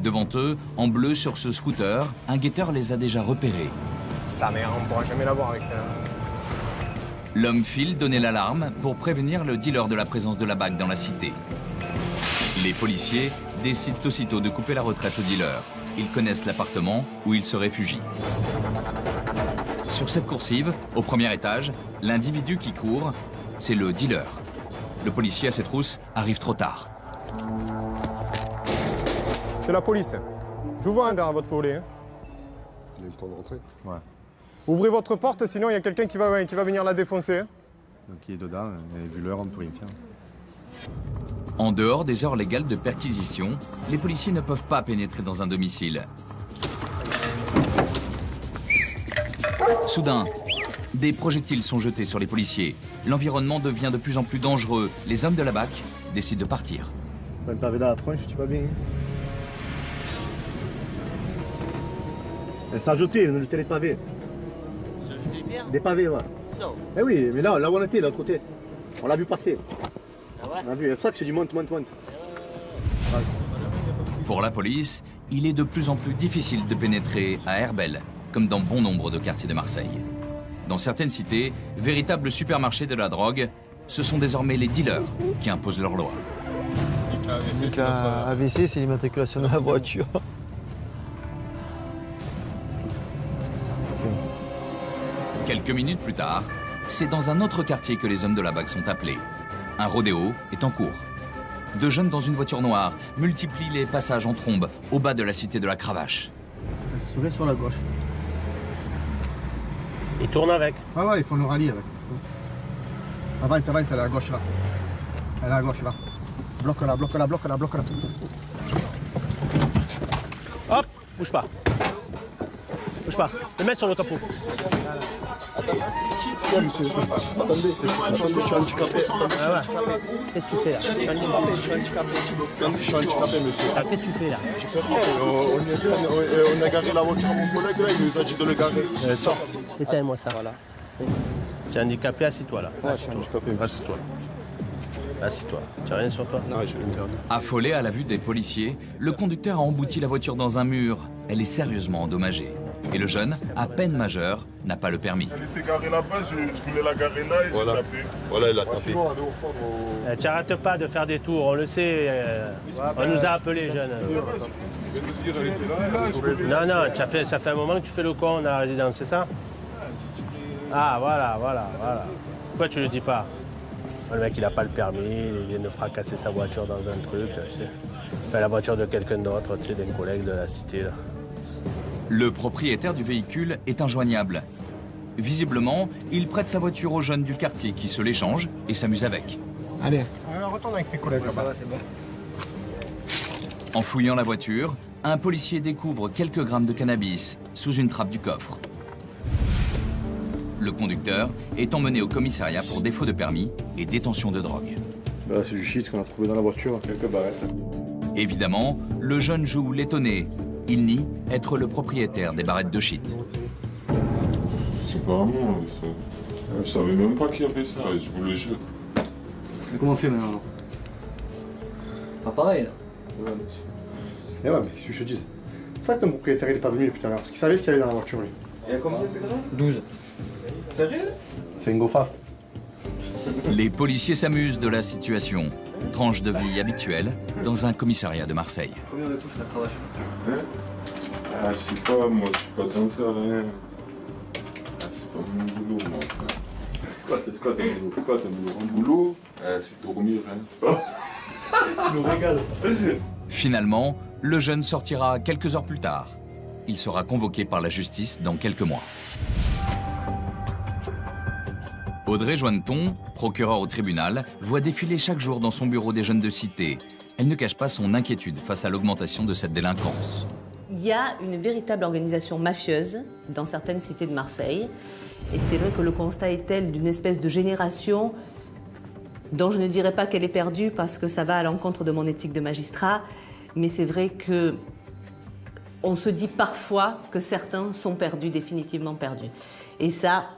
Devant eux, en bleu sur ce scooter, un guetteur les a déjà repérés. Sa mère, on pourra jamais l'avoir avec ça. L'homme file donner l'alarme pour prévenir le dealer de la présence de la BAC dans la cité. Les policiers décident aussitôt de couper la retraite au dealer. Ils connaissent l'appartement où il se réfugie. Sur cette coursive, au premier étage, l'individu qui court, c'est le dealer. Le policier à ses trousses arrive trop tard. C'est la police. J'ouvre un derrière votre volet. Hein. Il a eu le temps de rentrer. Ouais. Ouvrez votre porte, sinon il y a quelqu'un qui va venir la défoncer. Hein. Donc il est dedans, et vu l'heure, on ne peut rien faire. En dehors des heures légales de perquisition, les policiers ne peuvent pas pénétrer dans un domicile. Soudain, des projectiles sont jetés sur les policiers. L'environnement devient de plus en plus dangereux. Les hommes de la BAC décident de partir. Pas me pavé dans la tronche, tu vas bien. Ça a jeté, on a jeté les pavés. Ça a jeté des pierres? Des pavés, ouais. Non. Eh oui, mais là où on était, de l'autre côté, on l'a vu passer. Ah ouais? On a vu, c'est pour ça que je dis monte. Pour la police, il est de plus en plus difficile de pénétrer à Herbel, comme dans bon nombre de quartiers de Marseille. Dans certaines cités, véritables supermarchés de la drogue, ce sont désormais les dealers qui imposent leurs lois. AVC, c'est l'immatriculation de la voiture. Quelques minutes plus tard, c'est dans un autre quartier que les hommes de la BAC sont appelés. Un rodéo est en cours. 2 jeunes dans une voiture noire multiplient les passages en trombe au bas de la cité de la Cravache. Sourire sur la gauche. Ils tournent avec. Ouais, ils font le rallye avec. Avance, elle est à la gauche là. Elle est à gauche là. Bloque là. Hop, bouge pas. Bouge pas. Le mets sur le capot. Ouais, monsieur. Attendez, je suis handicapé. Ah ouais. Qu'est-ce que tu fais là? Je suis handicapé, monsieur. Ah, qu'est-ce que tu fais là? On a garé la voiture à mon collègue, là, il nous a dit de le garer. Sors. Éteins-moi ça. Voilà. Tu es handicapé, assis-toi là. Ouais, je suis handicapé. Assis-toi. Assis-toi. Tu n'as rien sur toi? Non, je vais me faire. Affolé à la vue des policiers, le conducteur a embouti la voiture dans un mur. Elle est sérieusement endommagée. Et le jeune, à peine majeur, n'a pas le permis. Elle était garée là-bas, je voulais la garer là et j'ai tapé. Voilà, il a tapé. Tu n'arrêtes pas de faire des tours, on le sait. On nous a appelés jeunes. Non, non, ça fait un moment que tu fais le con dans la résidence, c'est ça? Ah, voilà. Pourquoi tu le dis pas? Le mec, il n'a pas le permis, il vient de fracasser sa voiture dans un truc. Enfin, la voiture de quelqu'un d'autre, tu sais, d'un collègue de la cité. Là. Le propriétaire du véhicule est injoignable. Visiblement, il prête sa voiture aux jeunes du quartier qui se l'échangent et s'amusent avec. Allez, retourne avec tes collègues. Ça va, c'est bon. En fouillant la voiture, un policier découvre quelques grammes de cannabis sous une trappe du coffre. Le conducteur est emmené au commissariat pour défaut de permis et détention de drogue. Là, c'est du shit qu'on a trouvé dans la voiture, quelques barrettes. Évidemment, le jeune joue l'étonné. Il nie être le propriétaire des barrettes de shit. C'est pas à moi, ça. Je savais même pas qu'il y avait ça, je vous le jure. Mais comment on fait maintenant? Pas pareil là. Mais ouais, mais qu'est-ce que je te dis? C'est pour ça que ton propriétaire il est pas venu depuis tout à l'heure, parce qu'il savait ce qu'il y avait dans la voiture lui. Il y a combien de degrés? 12. Sérieux? C'est une go fast. Les policiers s'amusent de la situation. Tranche de vie habituelle dans un commissariat de Marseille. Combien de touches la cravache? Hein? Ah, je sais pas, moi, je suis pas tant ça, rien. Ah, c'est pas mon boulot, moi, frère. C'est quoi ton boulot? C'est quoi ton boulot? Mon boulot, c'est dormir, hein. Tu nous régales. Finalement, le jeune sortira quelques heures plus tard. Il sera convoqué par la justice dans quelques mois. Audrey Joanneton, procureure au tribunal, voit défiler chaque jour dans son bureau des jeunes de cité. Elle ne cache pas son inquiétude face à l'augmentation de cette délinquance. Il y a une véritable organisation mafieuse dans certaines cités de Marseille. Et c'est vrai que le constat est tel d'une espèce de génération dont je ne dirais pas qu'elle est perdue parce que ça va à l'encontre de mon éthique de magistrat. Mais c'est vrai que on se dit parfois que certains sont perdus, définitivement perdus. Et ça,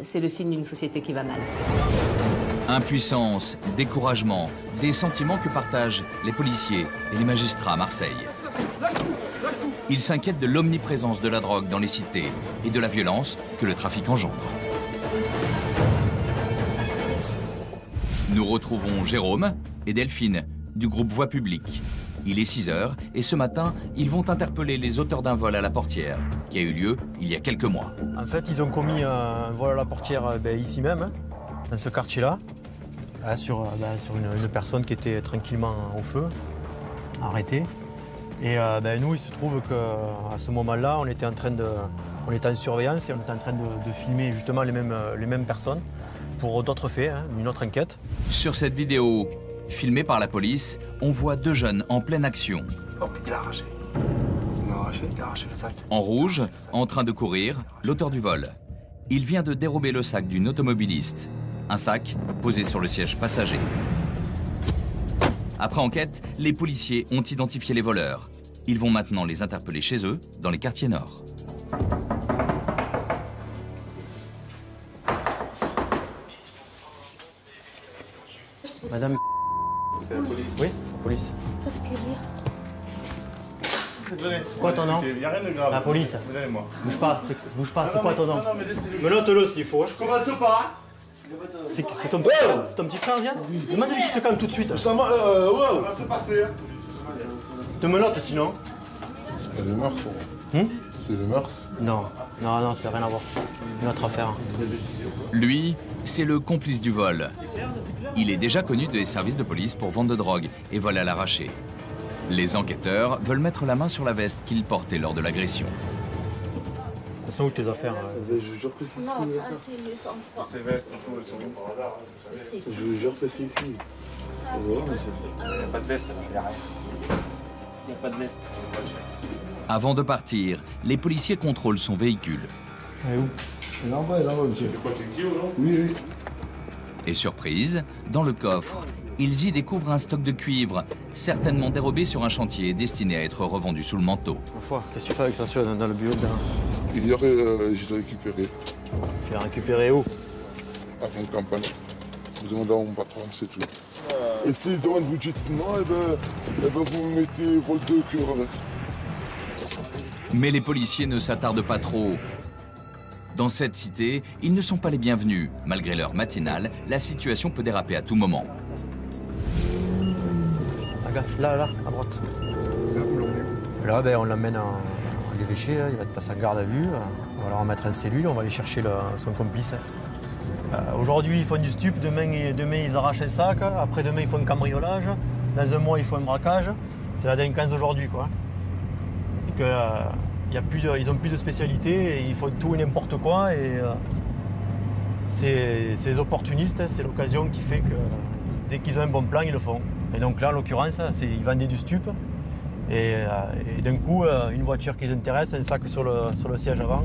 c'est le signe d'une société qui va mal. Impuissance, découragement, des sentiments que partagent les policiers et les magistrats à Marseille. Ils s'inquiètent de l'omniprésence de la drogue dans les cités et de la violence que le trafic engendre. Nous retrouvons Jérôme et Delphine du groupe Voix Publique. Il est 6 h et ce matin, ils vont interpeller les auteurs d'un vol à la portière qui a eu lieu il y a quelques mois. En fait, ils ont commis un vol à la portière ici même, hein, dans ce quartier-là, sur une personne qui était tranquillement au feu, arrêtée. Et nous, il se trouve qu'à ce moment-là, on était en surveillance et on était en train de filmer justement les mêmes personnes pour d'autres faits, hein, une autre enquête. Sur cette vidéo, filmée par la police, on voit 2 jeunes en pleine action. Oh, il a arraché. Il a arraché le sac. En rouge, en train de courir, l'auteur du vol. Il vient de dérober le sac d'une automobiliste. Un sac posé sur le siège passager. Après enquête, les policiers ont identifié les voleurs. Ils vont maintenant les interpeller chez eux, dans les quartiers nord. Madame... C'est la police. Oui, police. Qu'est-ce qu'il dit? Venez. Quoi ton nom? Il n'y a rien de grave. La police. Venez, moi. Bouge pas, c'est quoi ton nom? Non, mais laissez-le. Menotte-le s'il faut. Je commence pas. C'est ton petit frère, Ziane? Demande-lui qu'il se calme tout de suite. Ça va, wow. Ça va se passer. Te menotte sinon. C'est les mœurs, C'est les mœurs? Non, ça n'a rien à voir. Une autre affaire. Lui, c'est le complice du vol. Il est déjà connu des services de police pour vente de drogue et vol à l'arraché. Les enquêteurs veulent mettre la main sur la veste qu'il portait lors de l'agression. Elles sont où tes affaires? Je jure que c'est ici. Non, ça c'est Ces vestes, elles sont où par hasard? Je jure que c'est ici. Il n'y a pas de veste là, il n'y a rien. Il n'y a pas de veste. Avant de partir, les policiers contrôlent son véhicule. Elle est où? Elle est en bas, monsieur. C'est quoi, c'est Kyo, non? Oui, oui. Et surprise, dans le coffre, ils y découvrent un stock de cuivre, certainement dérobé sur un chantier destiné à être revendu sous le manteau. Qu'est-ce que tu fais avec ça dans le bureau dedans? Hier, je l'ai récupéré. Tu l'as récupéré où? Avant la campagne. Vous demandez à mon patron, c'est tout. Et si demande vous dites non, vous mettez vol de cure avec. Mais les policiers ne s'attardent pas trop. Dans cette cité, ils ne sont pas les bienvenus. Malgré l'heure matinale, la situation peut déraper à tout moment. Là, à droite. Là, on l'emmène en l'évêché, il va être passé en garde à vue. On va le remettre en cellule, on va aller chercher son complice. Aujourd'hui, ils font du stup, demain, ils arrachent un sac, après-demain, ils font un cambriolage, dans un mois, ils font un braquage. C'est la délinquance d'aujourd'hui, quoi. Et ils n'ont plus de spécialité, et ils font tout et n'importe quoi. Et c'est les opportunistes, c'est l'occasion qui fait que dès qu'ils ont un bon plan, ils le font. Et donc là, en l'occurrence, ils vendaient du stup. Et d'un coup, une voiture qui les intéresse, un sac sur le siège avant.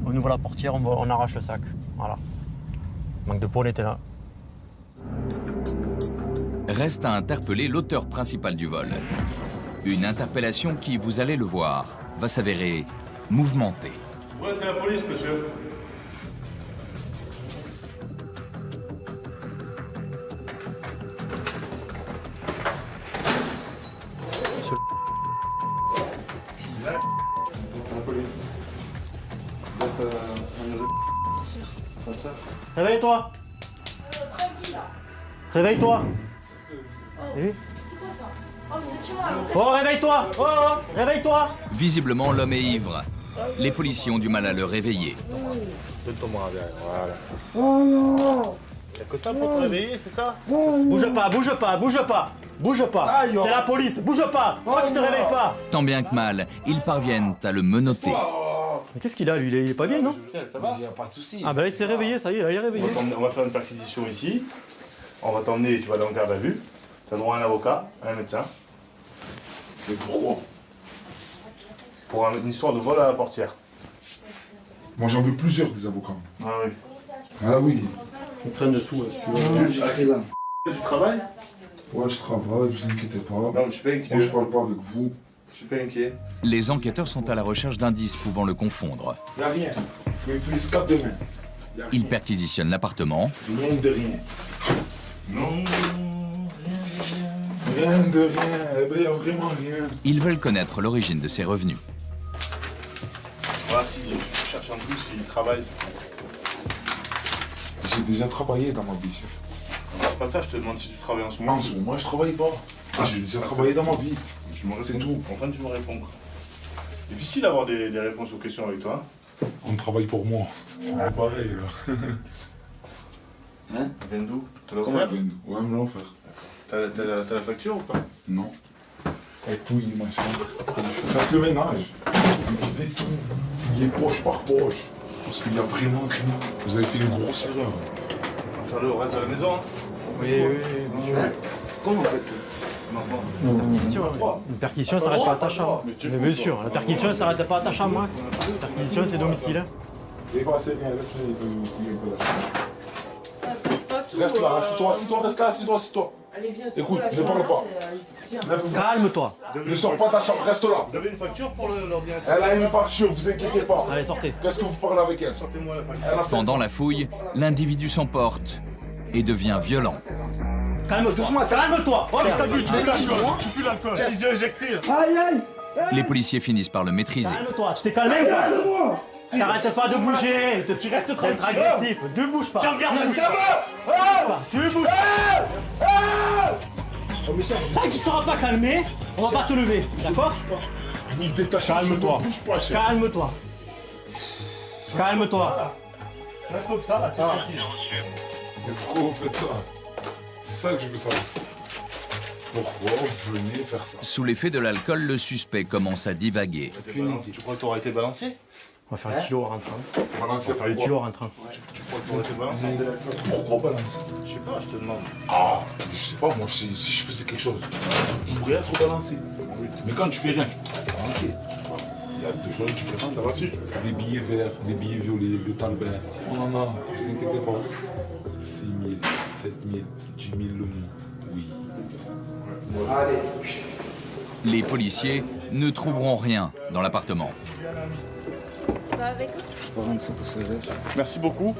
On ouvre la portière, on arrache le sac. Voilà. Manque de peau, on était là. Reste à interpeller l'auteur principal du vol. Une interpellation qui, vous allez le voir, va s'avérer mouvementée. Ouais, c'est la police, monsieur. La police. Vous êtes ça? Réveille-toi. Réveille-toi. C'est quoi ça? Oh, vous êtes chez moi. Oh, réveille-toi. Oh, réveille-toi. Visiblement, l'homme est ivre. Les policiers ont du mal à le réveiller. Donne-toi moi, voilà. Oh non. Y'a que ça pour te réveiller, c'est ça? Bouge pas, bouge pas, bouge pas. Bouge pas. C'est la police. Bouge pas. Pourquoi tu te réveilles pas? Tant bien que mal, ils parviennent à le menotter. Mais qu'est-ce qu'il a, lui? Il est pas bien, non? Ça va? Il n'y a pas de souci. Ah, ben là, il s'est réveillé, ça y est, là, il est réveillé. On va faire une perquisition ici. On va t'emmener, tu vas aller en garde à vue. Tu as droit à un avocat, à un médecin. Mais pourquoi? Pour une histoire de vol à la portière. Moi j'en veux plusieurs des avocats. Ah oui. Ah oui. On traîne dessous, si tu veux. Tu travailles? Ouais, je travaille, vous inquiétez pas. Non, je suis pas inquiet. Moi je parle pas avec vous. Je suis pas inquiet. Les enquêteurs sont à la recherche d'indices pouvant le confondre. Y'a rien. Il faut les scapes demain. Ils perquisitionnent l'appartement. Non de rien. Non. Rien de rien. Eh ben, y'a vraiment rien. Ils veulent connaître l'origine de ses revenus. Voilà, si je cherche un plus, s'il travaille. J'ai déjà travaillé dans ma vie, chef. C'est pas ça, je te demande si tu travailles en ce moment. En ce moment, je travaille pas. J'ai déjà travaillé dans ma vie. C'est tout. Enfin, tu me réponds. Difficile d'avoir des réponses aux questions avec toi. On travaille pour moi. C'est pas pareil, là. Hein? Vient d'où? Tu l'as Comment offert? vient d'où? Ouais, me l'a offert. T'as la facture ou pas? Non. Elle touille ma chambre. Faites le ménage. Videz tout. Fouillez poche par poche. Parce qu'il y a vraiment rien. Vous avez fait une grosse erreur. On va faire le reste de la maison. Hein. Oui, monsieur. Comment on fait Une perquisition, ça s'arrête pas à ta chambre. Mais bien sûr, la perquisition, ça s'arrête pas à ta chambre. Hein. La perquisition, c'est domicile. C'est quoi, c'est bien, laisse-le, il faut Reste là, assis-toi, reste là, assis-toi. Allez, viens, Écoute, ne parle pas. Calme-toi. Ne sors pas de ta chambre, reste là. Vous avez une facture pour l'ordinateur? Elle a une facture, vous inquiétez pas. Allez, sortez. Qu'est-ce que vous parlez avec elle? Sortez-moi la facture. Pendant la fouille, l'individu s'emporte et devient violent. Calme-toi. Doucement, calme-toi. Oh, mais t'as bu, tu dégages, tu pues l'alcool. Je les ai injectés. Aïe, aïe. Les policiers finissent par le maîtriser. Calme-toi, tu t'es calmé ou pas? T'arrêtes pas de bouger. Tu restes tranquille. Être agressif. Ne bouge pas. Tu regardes, ça va. Tu bouges. Tant que tu seras pas calmé, on va pas te lever. D'accord? Vous me détachez, Calme-toi. je ne bouge pas, chef. Calme-toi. Calme-toi. Reste comme ça, là, t'es tranquille. Mais pourquoi vous faites ça? C'est ça que je veux savoir. Pourquoi vous venez faire ça? Sous l'effet de l'alcool, le suspect commence à divaguer. Tu crois que t'aurais été balancé? On va faire un kilo en rentrant. Balancer, un kilo en rentrant. Tu crois que t'aurais été balancé? Pourquoi balancer? Je sais pas, je te demande. Ah, je sais pas, moi, si je faisais quelque chose, je pourrais être balancé. Mais quand tu fais rien, tu pourrais être balancé. de choses différentes. Les billets verts, les billets violets, le talbin, on en a, ne vous inquiétez pas. 6 000, 7 000, 10 000 le mois, oui. Allez. Les policiers ne trouveront rien dans l'appartement. Tu vas avec eux? Merci beaucoup.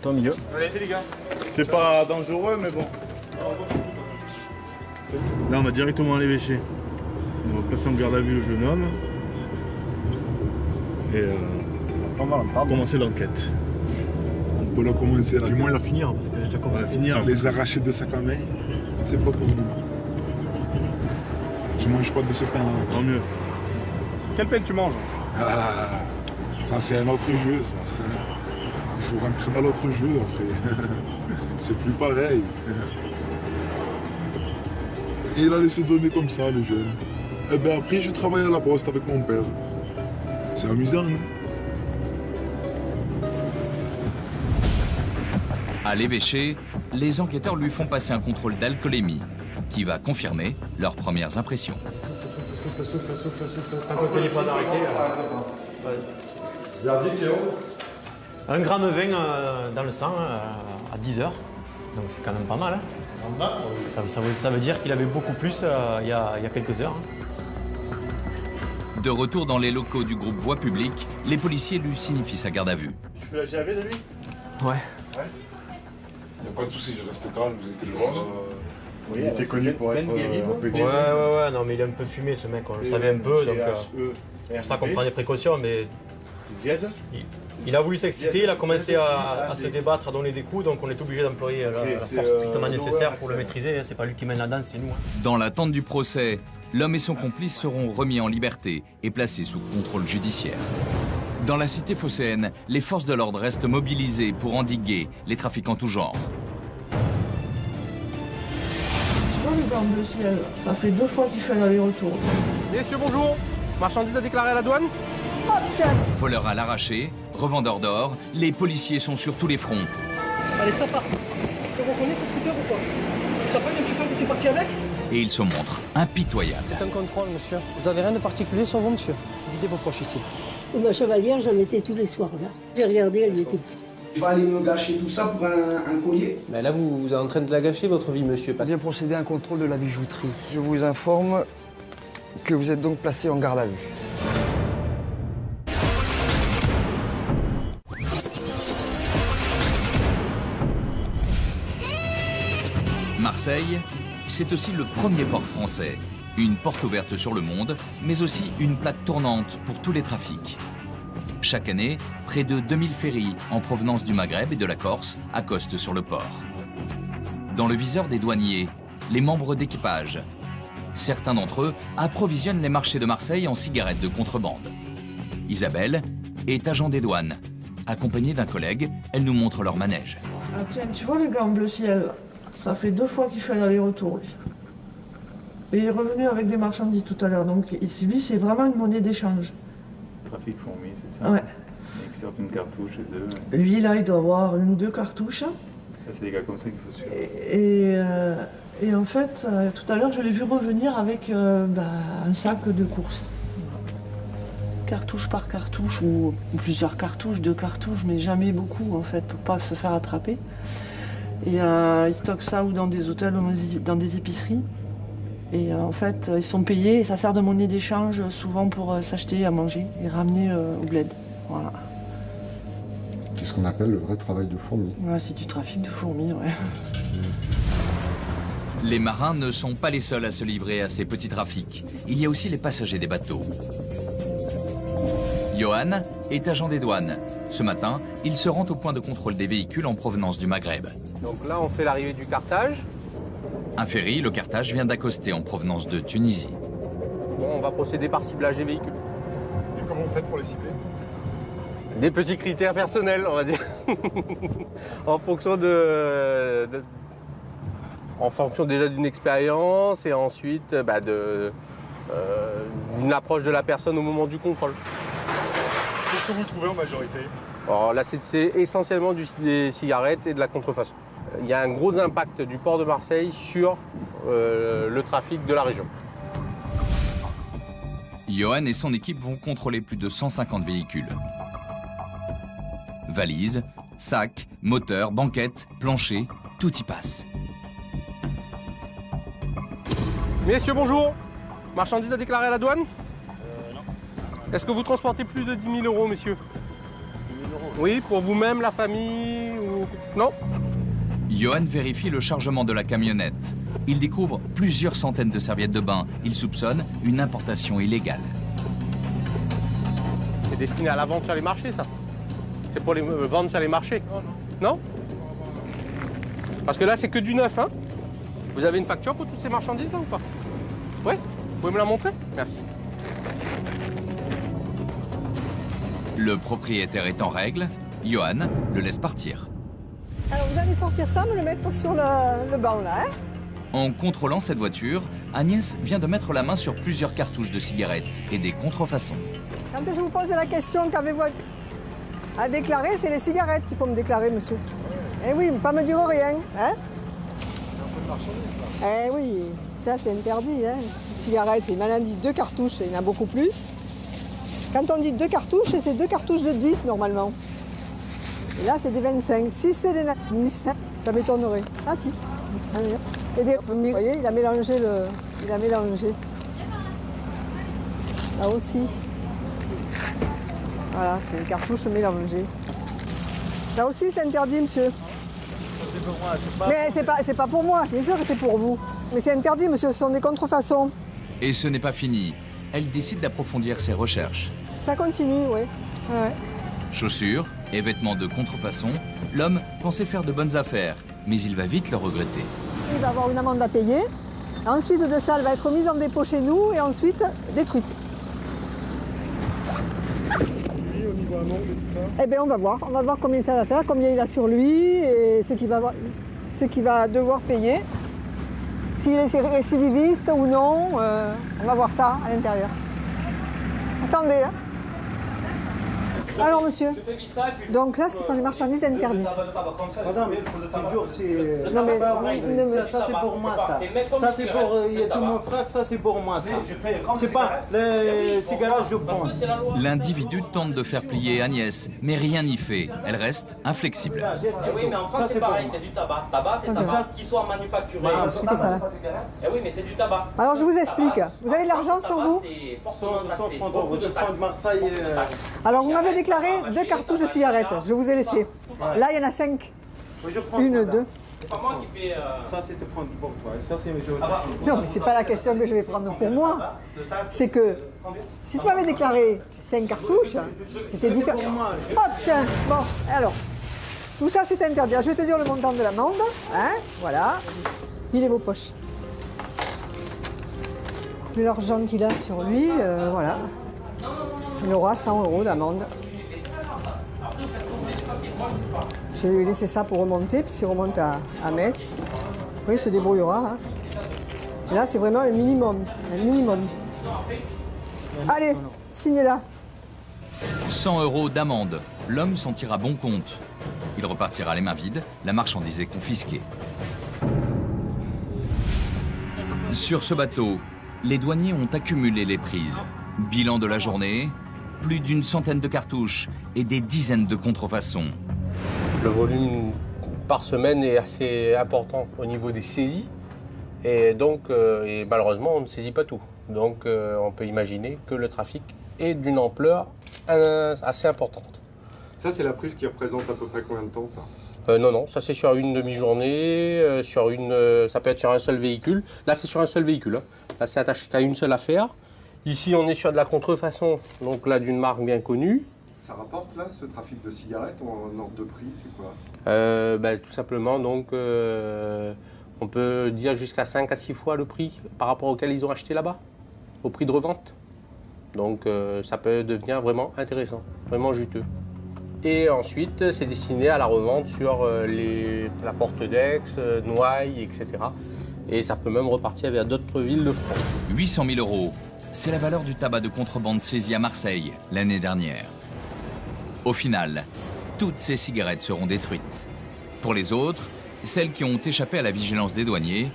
Tant mieux. Allez, les gars. C'était pas dangereux, mais bon. Là, on va directement à l'évêché. On va placer en garde à vue le jeune homme. Et commencer l'enquête. On peut la commencer là. Du moins la finir, parce qu'elle a déjà commencé. Les arracher de sac à main, c'est pas pour nous. Je mange pas de ce pain-là. Tant mieux. Quel pain tu manges? Ah, ça c'est un autre jeu, ça. Il faut rentrer dans l'autre jeu après. C'est plus pareil. Et il a laissé donner comme ça, le jeune. Et bien après, je travaille à la poste avec mon père. C'est amusant, non? À l'évêché, les enquêteurs lui font passer un contrôle d'alcoolémie qui va confirmer leurs premières impressions. Souffle. Tant que le téléphone a arrêté. 1,20 g dans le sang à 10 heures. Donc c'est quand même pas mal. Hein. Ça veut dire qu'il avait beaucoup plus il y a quelques heures. Hein. De retour dans les locaux du groupe Voie publique, les policiers lui signifient sa garde à vue. Tu fais la GAV de lui? Ouais. Il n'y a pas de souci, je reste calme, vous inquiétez pas. Oui, il était connu pour être un peu guidé. Ouais, non mais il est un peu fumé ce mec, on le savait un peu, donc c'est pour ça qu'on prend des précautions, mais il a voulu s'exciter, il a commencé à se débattre, à donner des coups, donc on est obligé d'employer la force strictement nécessaire pour le maîtriser, c'est pas lui qui mène la danse, c'est nous. Hein. Dans l'attente du procès, l'homme et son complice seront remis en liberté et placés sous contrôle judiciaire. Dans la cité phocéenne, les forces de l'ordre restent mobilisées pour endiguer les trafics en tout genre. Tu vois le gant bleu ciel, ça fait 2 fois qu'il fait l'aller-retour. Messieurs, bonjour. Marchandise à déclarer à la douane? Oh putain! Voleurs à l'arraché, revendeurs d'or, les policiers sont sur tous les fronts. Allez, ça part. Tu reconnais ce scooter ou quoi? T'as pas l'impression que tu es parti avec? Et ils se montrent impitoyables. C'est un contrôle, monsieur. Vous avez rien de particulier sur vous, monsieur? Videz vos poches ici. Ma chevalière, j'en étais tous les soirs, là. J'ai regardé, elle y était. Tu vas aller me gâcher tout ça pour un collier? Mais là, vous êtes en train de la gâcher, votre vie, monsieur. Bien procéder à un contrôle de la bijouterie. Je vous informe que vous êtes donc placé en garde à vue. Marseille, c'est aussi le premier port français. Une porte ouverte sur le monde, mais aussi une plaque tournante pour tous les trafics. Chaque année, près de 2000 ferries en provenance du Maghreb et de la Corse accostent sur le port. Dans le viseur des douaniers, les membres d'équipage. Certains d'entre eux approvisionnent les marchés de Marseille en cigarettes de contrebande. Isabelle est agent des douanes. Accompagnée d'un collègue, elle nous montre leur manège. Ah tiens, tu vois le gant bleu ciel, ça fait 2 fois qu'il fait l'aller-retour, lui. Et il est revenu avec des marchandises tout à l'heure, donc ici, lui, c'est vraiment une monnaie d'échange. Trafic fourmi, c'est ça? Ouais. Et qui sortent une cartouche et 2. Lui, là, il doit avoir 1 ou 2 cartouches. Ça, c'est des gars comme ça qu'il faut suivre. Et en fait, tout à l'heure, je l'ai vu revenir avec un sac de course. Cartouche par cartouche, ou plusieurs cartouches, 2 cartouches, mais jamais beaucoup, en fait, pour pas se faire attraper. Et ils stockent ça ou dans des hôtels ou dans des épiceries. Et en fait, ils sont payés et ça sert de monnaie d'échange souvent pour s'acheter à manger et ramener au bled. Voilà. C'est ce qu'on appelle le vrai travail de fourmi. Ouais, c'est du trafic de fourmis, ouais. Les marins ne sont pas les seuls à se livrer à ces petits trafics. Il y a aussi les passagers des bateaux. Johan est agent des douanes. Ce matin, il se rend au point de contrôle des véhicules en provenance du Maghreb. Donc là, on fait l'arrivée du Carthage. Un ferry, le Carthage, vient d'accoster en provenance de Tunisie. Bon, on va procéder par ciblage des véhicules. Et comment vous faites pour les cibler? Des petits critères personnels, on va dire. En fonction déjà d'une expérience et ensuite d'une approche de la personne au moment du contrôle. Qu'est-ce que vous trouvez en majorité? Alors là, c'est essentiellement des cigarettes et de la contrefaçon. Il y a un gros impact du port de Marseille sur le trafic de la région. Johan et son équipe vont contrôler plus de 150 véhicules. Valises, sacs, moteurs, banquettes, planchers, tout y passe. Messieurs, bonjour. Marchandises à déclarer à la douane? Non. Est-ce que vous transportez plus de 10 000 euros, monsieur? 10 000 euros? Oui, pour vous-même, la famille ou... Non? Johan vérifie le chargement de la camionnette. Il découvre plusieurs centaines de serviettes de bain. Il soupçonne une importation illégale. C'est destiné à la vente sur les marchés, ça? C'est pour les vendre sur les marchés? Non? Parce que là, c'est que du neuf, hein? Vous avez une facture pour toutes ces marchandises, là, ou pas? Oui? Vous pouvez me la montrer? Merci. Le propriétaire est en règle. Johan le laisse partir. Alors, vous allez sortir ça, me le mettre sur le banc, là, hein? En contrôlant cette voiture, Agnès vient de mettre la main sur plusieurs cartouches de cigarettes et des contrefaçons. Quand je vous pose la question, qu'avez-vous à déclarer, c'est les cigarettes qu'il faut me déclarer, monsieur. Eh oui, pas me dire rien, hein? Eh oui, ça c'est interdit, hein. Les cigarettes, il m'en a dit 2 cartouches, il y en a beaucoup plus. Quand on dit 2 cartouches, c'est 2 cartouches de 10 normalement. Et là, c'est des 25. Si c'est des 1500, ça m'étonnerait. Ah si, ça veut dire. Et des... Vous voyez, il a mélangé le... Il a mélangé. Là aussi. Voilà, c'est une cartouche mélangée. Là aussi, c'est interdit, monsieur. C'est pour moi, c'est pas... Mais c'est pas pour moi, bien sûr que c'est pour vous. Mais c'est interdit, monsieur, ce sont des contrefaçons. Et ce n'est pas fini. Elle décide d'approfondir ses recherches. Ça continue, oui. Ouais. Chaussures et vêtements de contrefaçon, l'homme pensait faire de bonnes affaires, mais il va vite le regretter. Il va avoir une amende à payer. Ensuite de ça, elle va être mise en dépôt chez nous et ensuite détruite. Oui, au niveau amende et tout ça. Eh bien, on va voir combien ça va faire, combien il a sur lui et ce qu'il va devoir payer. S'il est récidiviste ou non, on va voir ça à l'intérieur. Attendez, hein. Alors, monsieur, donc là, ce sont les marchandises interdites. Madame, toujours, c'est... Non, mais... Ça, c'est pour moi, ça. Ça, c'est pour tout mon frère, ça, c'est pour moi, ça. C'est pas les cigarettes, je prends. L'individu tente de faire plier Agnès, mais rien n'y fait. Elle reste inflexible. Oui, mais en France, c'est pareil, c'est du tabac. Tabac, c'est tabac qui soit manufacturé. C'était ça, là. Oui, mais c'est du tabac. Alors, je vous explique. Vous avez de l'argent sur vous? Alors, vous m'avez déclaré 2 cartouches de cigarettes. Je vous ai laissé. Là, il y en a 5. 1, 2. C'est pas moi qui fais... Ça, c'est te prendre pour toi. Ça, c'est... Non, mais c'est pas la question que je vais prendre pour moi. C'est que si tu m'avais déclaré 5 cartouches, c'était différent. Oh putain. Bon, alors. Tout ça, c'est interdit. Je vais te dire le montant de l'amende. Hein, voilà. Il est vos poches. Vu l'argent qu'il a sur lui, voilà. Il aura 100 € d'amende. Je vais lui laisser ça pour remonter, puisqu'il remonte à Metz. Après, il se débrouillera. Hein. Et là, c'est vraiment un minimum. Un minimum. Allez, signez-la. 100 € d'amende. L'homme s'en tire à bon compte. Il repartira les mains vides, la marchandise est confisquée. Sur ce bateau, les douaniers ont accumulé les prises. Bilan de la journée, plus d'une centaine de cartouches et des dizaines de contrefaçons. Le volume par semaine est assez important au niveau des saisies. Et donc, malheureusement, on ne saisit pas tout. Donc, on peut imaginer que le trafic est d'une ampleur assez importante. Ça, c'est la prise qui représente à peu près combien de temps, ça? Non, ça c'est sur une demi-journée, ça peut être sur un seul véhicule. Là, c'est sur un seul véhicule. Hein. Là, c'est attaché qu'à une seule affaire. Ici, on est sur de la contrefaçon, donc là, d'une marque bien connue. Ça rapporte, là, ce trafic de cigarettes en ordre de prix, c'est quoi? Tout simplement, donc, on peut dire jusqu'à 5 à 6 fois le prix par rapport auquel ils ont acheté là-bas, au prix de revente. Donc, ça peut devenir vraiment intéressant, vraiment juteux. Et ensuite, c'est destiné à la revente sur la Porte d'Aix, Noailles, etc. Et ça peut même repartir vers d'autres villes de France. 800 000 €, c'est la valeur du tabac de contrebande saisi à Marseille l'année dernière. Au final, toutes ces cigarettes seront détruites. Pour les autres, celles qui ont échappé à la vigilance des douaniers,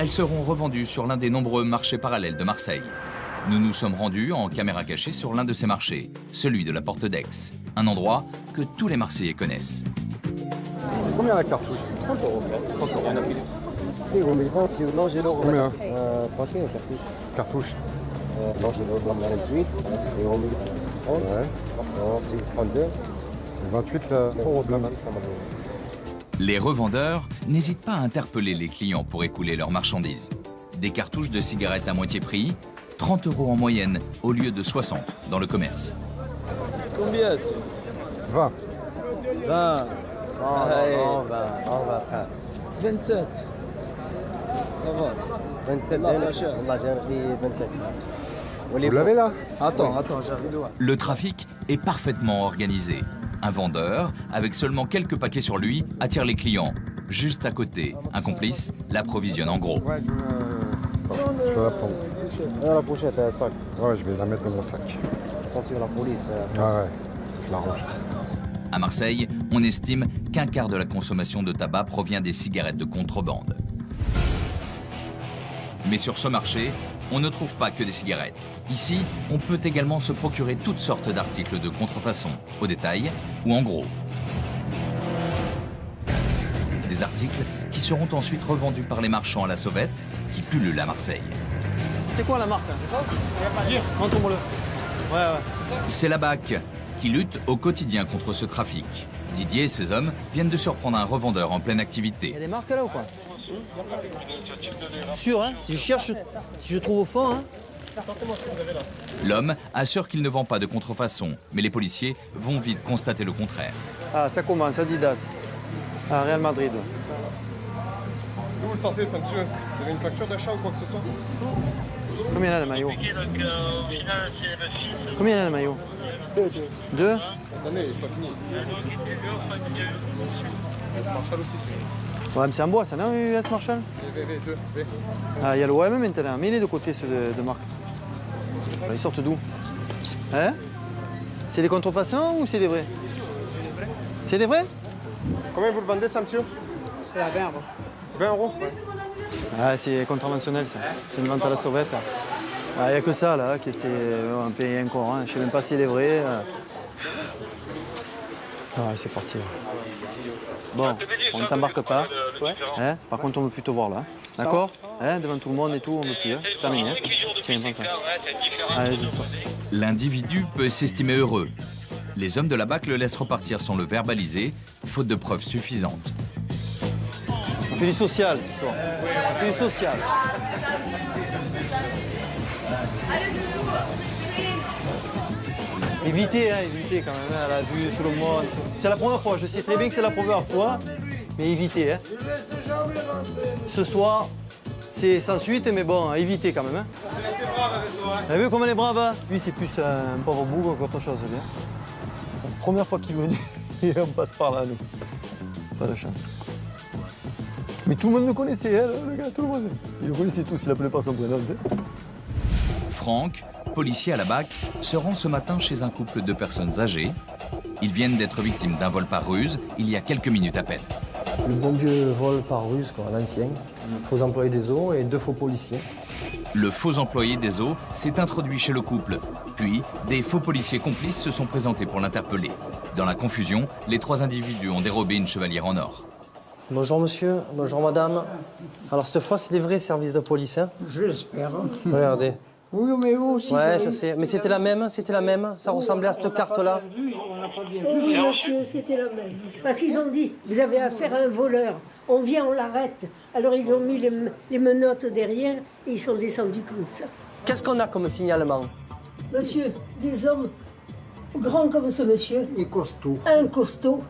elles seront revendues sur l'un des nombreux marchés parallèles de Marseille. Nous nous sommes rendus en caméra cachée sur l'un de ces marchés, celui de la Porte d'Aix, un endroit que tous les Marseillais connaissent. Combien la cartouche? 30 €. 30 €. C'est au milieu, non, j'ai l'euro. Combien? Paquet ou cartouche? Cartouche. Non, j'ai l'euro, 28, c'est au milieu 30. Ouais. Non, c'est 32. 28 euros blanc. Les revendeurs n'hésitent pas à interpeller les clients pour écouler leurs marchandises. Des cartouches de cigarettes à moitié prix, 30 € en moyenne au lieu de 60 dans le commerce. Combien? 20. 20. Non, 20. On va faire. 27. Ça va. 27, Non, pas cher. on a déjà pris 27. Vous l'avez là? Attends, j'arrive là. Le trafic est parfaitement organisé. Un vendeur, avec seulement quelques paquets sur lui, attire les clients. Juste à côté, un complice l'approvisionne en gros. Ouais, je vais la prendre. La pochette, un sac. Ouais, je vais la mettre dans mon sac. Attention, la police. Ouais, je la range. À Marseille, on estime qu'un quart de la consommation de tabac provient des cigarettes de contrebande. Mais sur ce marché, on ne trouve pas que des cigarettes. Ici, on peut également se procurer toutes sortes d'articles de contrefaçon, au détail ou en gros. Des articles qui seront ensuite revendus par les marchands à la sauvette qui pullulent à Marseille. C'est quoi la marque là? C'est ça? Montre-moi-le. Ouais. C'est la BAC qui lutte au quotidien contre ce trafic. Didier et ses hommes viennent de surprendre un revendeur en pleine activité. Il y a des marques là ou pas? Sûr, hein? Si je cherche, si je trouve au fond, hein? L'homme assure qu'il ne vend pas de contrefaçon, mais les policiers vont vite constater le contraire. Ah, ça commence, Adidas. Ah, Real Madrid. D'où vous le sortez, ça, monsieur? Vous avez une facture d'achat ou quoi que ce soit? Combien là le maillot? Combien là le maillot? 2. Attendez, j'ai pas fini. S Marshall aussi, c'est. Ouais, mais c'est en bois ça, non, US Marshall? V, 2, V. Ah, il y a le OM maintenant, mais il est de côté ceux de marque. Ils sortent d'où? Hein? C'est des contrefaçons ou c'est des vrais? C'est des vrais? Combien vous le vendez, ça, monsieur? C'est la verbe. 20 €? Ah, c'est contraventionnel ça. C'est une vente à la sauvette. Il n'y a que ça là, qui c'est un pays encore. Hein. Je ne sais même pas s'il est vrai. Ah, c'est parti. Bon, on ne t'embarque pas. Ouais. Hein? Par contre, on ne veut plus te voir là. D'accord? Hein? Devant tout le monde et tout, on ne veut plus. Hein? Terminé. Hein? Tiens, prends ça. Allez, L'individu peut s'estimer heureux. Les hommes de la BAC le laissent repartir sans le verbaliser, faute de preuves suffisantes. On fait du social, ce soir. On fait du social. Évitez, hein, évitez quand même, hein, à la vue, tout le monde. C'est la première fois, je sais très bien que c'est la première fois, mais évitez. Hein. Ce soir, c'est sans suite, mais bon, évitez quand même. Hein. Vous avez vu comment elle est brave, hein? Lui, c'est plus un pauvre bougre qu'autre chose. Bien. Première fois qu'il est venu, et on passe par là, nous. Pas de chance. Mais tout le monde le connaissait, hein, le gars, tout le monde. Il le connaissait tous, il appelait pas son prénom. Franck, policier à la BAC, se rend ce matin chez un couple de personnes âgées. Ils viennent d'être victimes d'un vol par ruse il y a quelques minutes à peine. Le bon vieux vol par ruse, quoi, l'ancien. Faux employés des eaux et 2 faux policiers. Le faux employé des eaux s'est introduit chez le couple. Puis, des faux policiers complices se sont présentés pour l'interpeller. Dans la confusion, les 3 individus ont dérobé une chevalière en or. Bonjour monsieur, bonjour madame. Alors cette fois, c'est des vrais services de police, hein? Je l'espère. Regardez. Oui, mais vous aussi. Ouais, je sais. Mais c'était la même, ça ressemblait à cette carte-là. Oui, monsieur, c'était la même. Parce qu'ils ont dit, vous avez affaire à un voleur. On vient, on l'arrête. Alors ils ont mis les menottes derrière et ils sont descendus comme ça. Qu'est-ce qu'on a comme signalement? Monsieur, des hommes grands comme ce monsieur. Et costaud. Un costaud.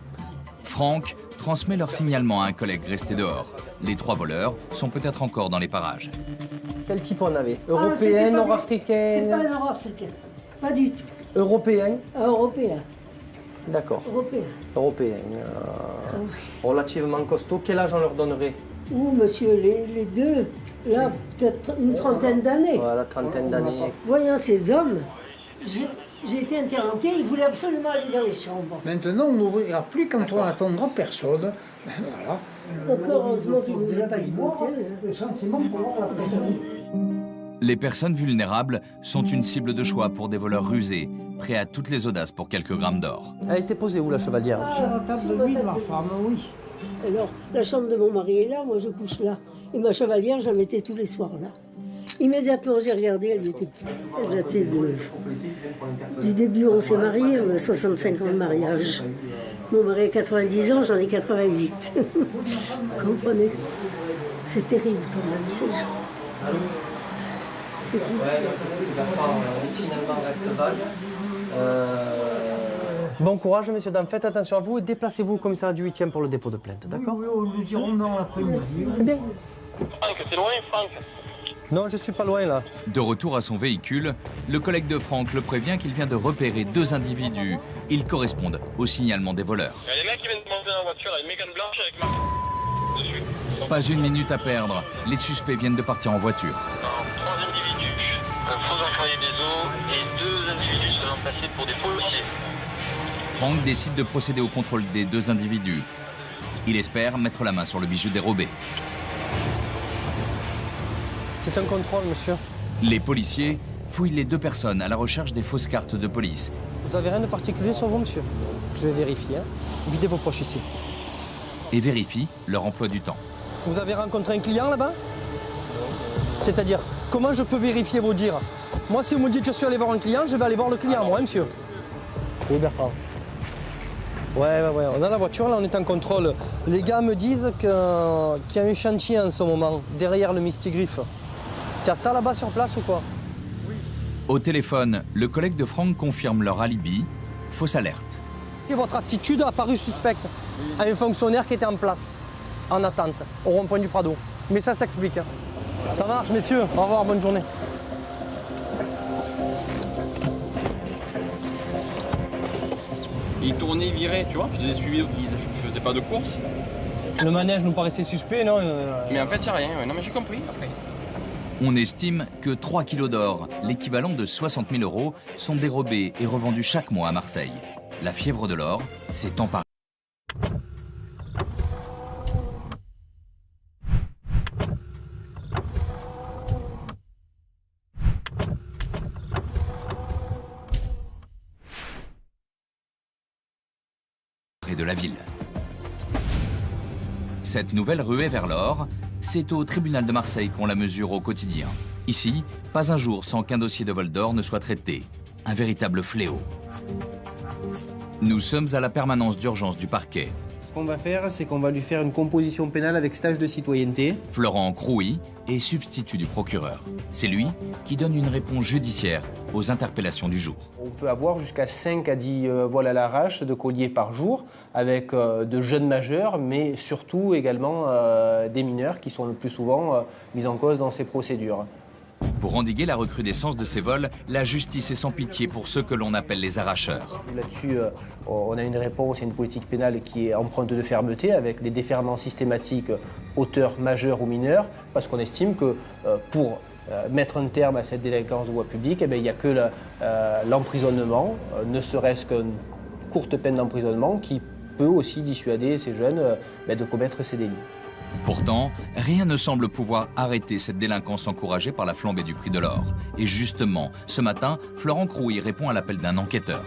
Franck transmet leur signalement à un collègue resté dehors. Les 3 voleurs sont peut-être encore dans les parages. Quel type on avait? Européen, nord-africain? C'est pas un nord-africain. Pas du tout. Européen? Européen. D'accord. Européen. Européen. Relativement costaud. Quel âge on leur donnerait? Ouh, monsieur, les deux, là, peut-être une trentaine d'années. Voilà, trentaine d'années. Voyant ces hommes, j'ai été interloqué, ils voulaient absolument aller dans les chambres. Maintenant, on n'ouvrira plus quand on n'attendra personne. Voilà. Donc heureusement qu'il ne nous a pas limités. Le sentiment pour Les personnes vulnérables sont une cible de choix pour des voleurs rusés, prêts à toutes les audaces pour quelques grammes d'or. Elle était posée où, la chevalière? Sur la table de nuit de ma femme, oui. Alors, la chambre de mon mari est là, moi je couche là. Et ma chevalière, j'en mettais tous les soirs là. Immédiatement, j'ai regardé, elle datait du début où on s'est mariés, on a 65 ans de mariage. Mon mari a 90 ans, j'en ai 88. Vous comprenez? C'est terrible quand même, ces gens. Bon courage, messieurs, dames. Faites attention à vous et déplacez-vous au commissariat du 8e pour le dépôt de plainte, d'accord? Oui, nous irons dans l'après-midi. C'est bien. Franck, c'est loin, Franck? Non, je suis pas loin, là. De retour à son véhicule, le collègue de Franck le prévient qu'il vient de repérer 2 individus. Ils correspondent au signalement des voleurs. Il y a des mecs qui viennent de monter dans la voiture, il y a une mégane blanche avec marque dessus. Pas une minute à perdre, les suspects viennent de partir en voiture. 3 individus, un faux employé des eaux et 2 individus se sont passés pour des policiers. Franck décide de procéder au contrôle des 2 individus. Il espère mettre la main sur le bijou dérobé. C'est un contrôle, monsieur. Les policiers fouillent les 2 personnes à la recherche des fausses cartes de police. Vous avez rien de particulier sur vous, monsieur? Je vais vérifier. Hein. Videz vos poches ici. Et vérifient leur emploi du temps. Vous avez rencontré un client là-bas? C'est-à-dire, comment je peux vérifier vos dires? Moi, si vous me dites que je suis allé voir un client, je vais aller voir le client, moi, hein, monsieur. Oui, Bertrand. Ouais, on a la voiture, là, on est en contrôle. Les gars me disent qu'il y a un chantier en ce moment, derrière le Mistigriff. Tu as ça là-bas sur place ou quoi? Oui. Au téléphone, le collègue de Franck confirme leur alibi. Fausse alerte. Et votre attitude a paru suspecte à un fonctionnaire qui était en place, en attente, au rond-point du Prado. Mais ça s'explique. Hein. Ça marche, messieurs. Au revoir, bonne journée. Ils tournaient, ils viraient, tu vois. Je les ai suivis, ils faisaient pas de course. Le manège nous paraissait suspect, non? Mais en fait, il n'y a rien. Ouais. Non, mais j'ai compris après. On estime que 3 kilos d'or, l'équivalent de 60 000 €, sont dérobés et revendus chaque mois à Marseille. La fièvre de l'or s'est emparée. de la ville. Cette nouvelle ruée vers l'or, c'est au tribunal de Marseille qu'on la mesure au quotidien. Ici, pas un jour sans qu'un dossier de vol d'or ne soit traité. Un véritable fléau. Nous sommes à la permanence d'urgence du parquet. Ce qu'on va faire, c'est qu'on va lui faire une composition pénale avec stage de citoyenneté. Florent Crouy est substitut du procureur. C'est lui qui donne une réponse judiciaire aux interpellations du jour. On peut avoir jusqu'à 5 à 10 vols à l'arrache de colliers par jour, avec de jeunes majeurs, mais surtout également des mineurs qui sont le plus souvent mis en cause dans ces procédures. Pour endiguer la recrudescence de ces vols, la justice est sans pitié pour ceux que l'on appelle les arracheurs. Là-dessus, on a une réponse et une politique pénale qui est empreinte de fermeté, avec des déferlements systématiques auteurs majeurs ou mineurs, parce qu'on estime que pour mettre un terme à cette délinquance de voie publique, il n'y a que l'emprisonnement, ne serait-ce qu'une courte peine d'emprisonnement, qui peut aussi dissuader ces jeunes de commettre ces délits. Pourtant, rien ne semble pouvoir arrêter cette délinquance encouragée par la flambée du prix de l'or. Et justement, ce matin, Florent Crouy répond à l'appel d'un enquêteur.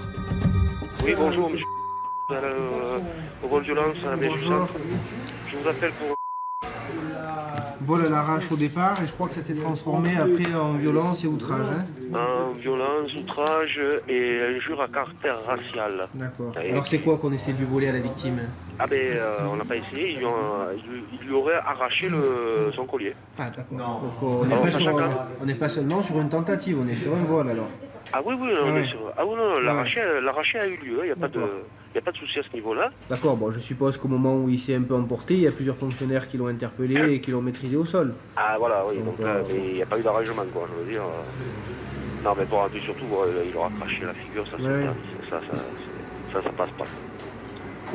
Oui, bonjour, monsieur. Au vol violence à la mairie du centre. Je vous appelle pour... Vol à l'arrache au départ, et je crois que ça s'est transformé après en violence et outrage. Hein. En violence, outrage et injure à caractère racial. D'accord. Alors c'est quoi qu'on essaie de lui voler à la victime? Ah ben, on n'a pas essayé, il lui aurait arraché son collier. Ah d'accord. Donc on n'est pas seulement sur une tentative, on est sur un vol alors. Ah oui, oui, on est sur... Ah oui, non, l'arraché a eu lieu, il n'y a pas de souci à ce niveau-là. D'accord, bon, je suppose qu'au moment où il s'est un peu emporté, il y a plusieurs fonctionnaires qui l'ont interpellé et qui l'ont maîtrisé au sol. Ah voilà, oui, donc là, mais il n'y a pas eu d'arrangement, quoi, je veux dire. Non, mais pour surtout, il aura craché la figure, ça, ça passe pas.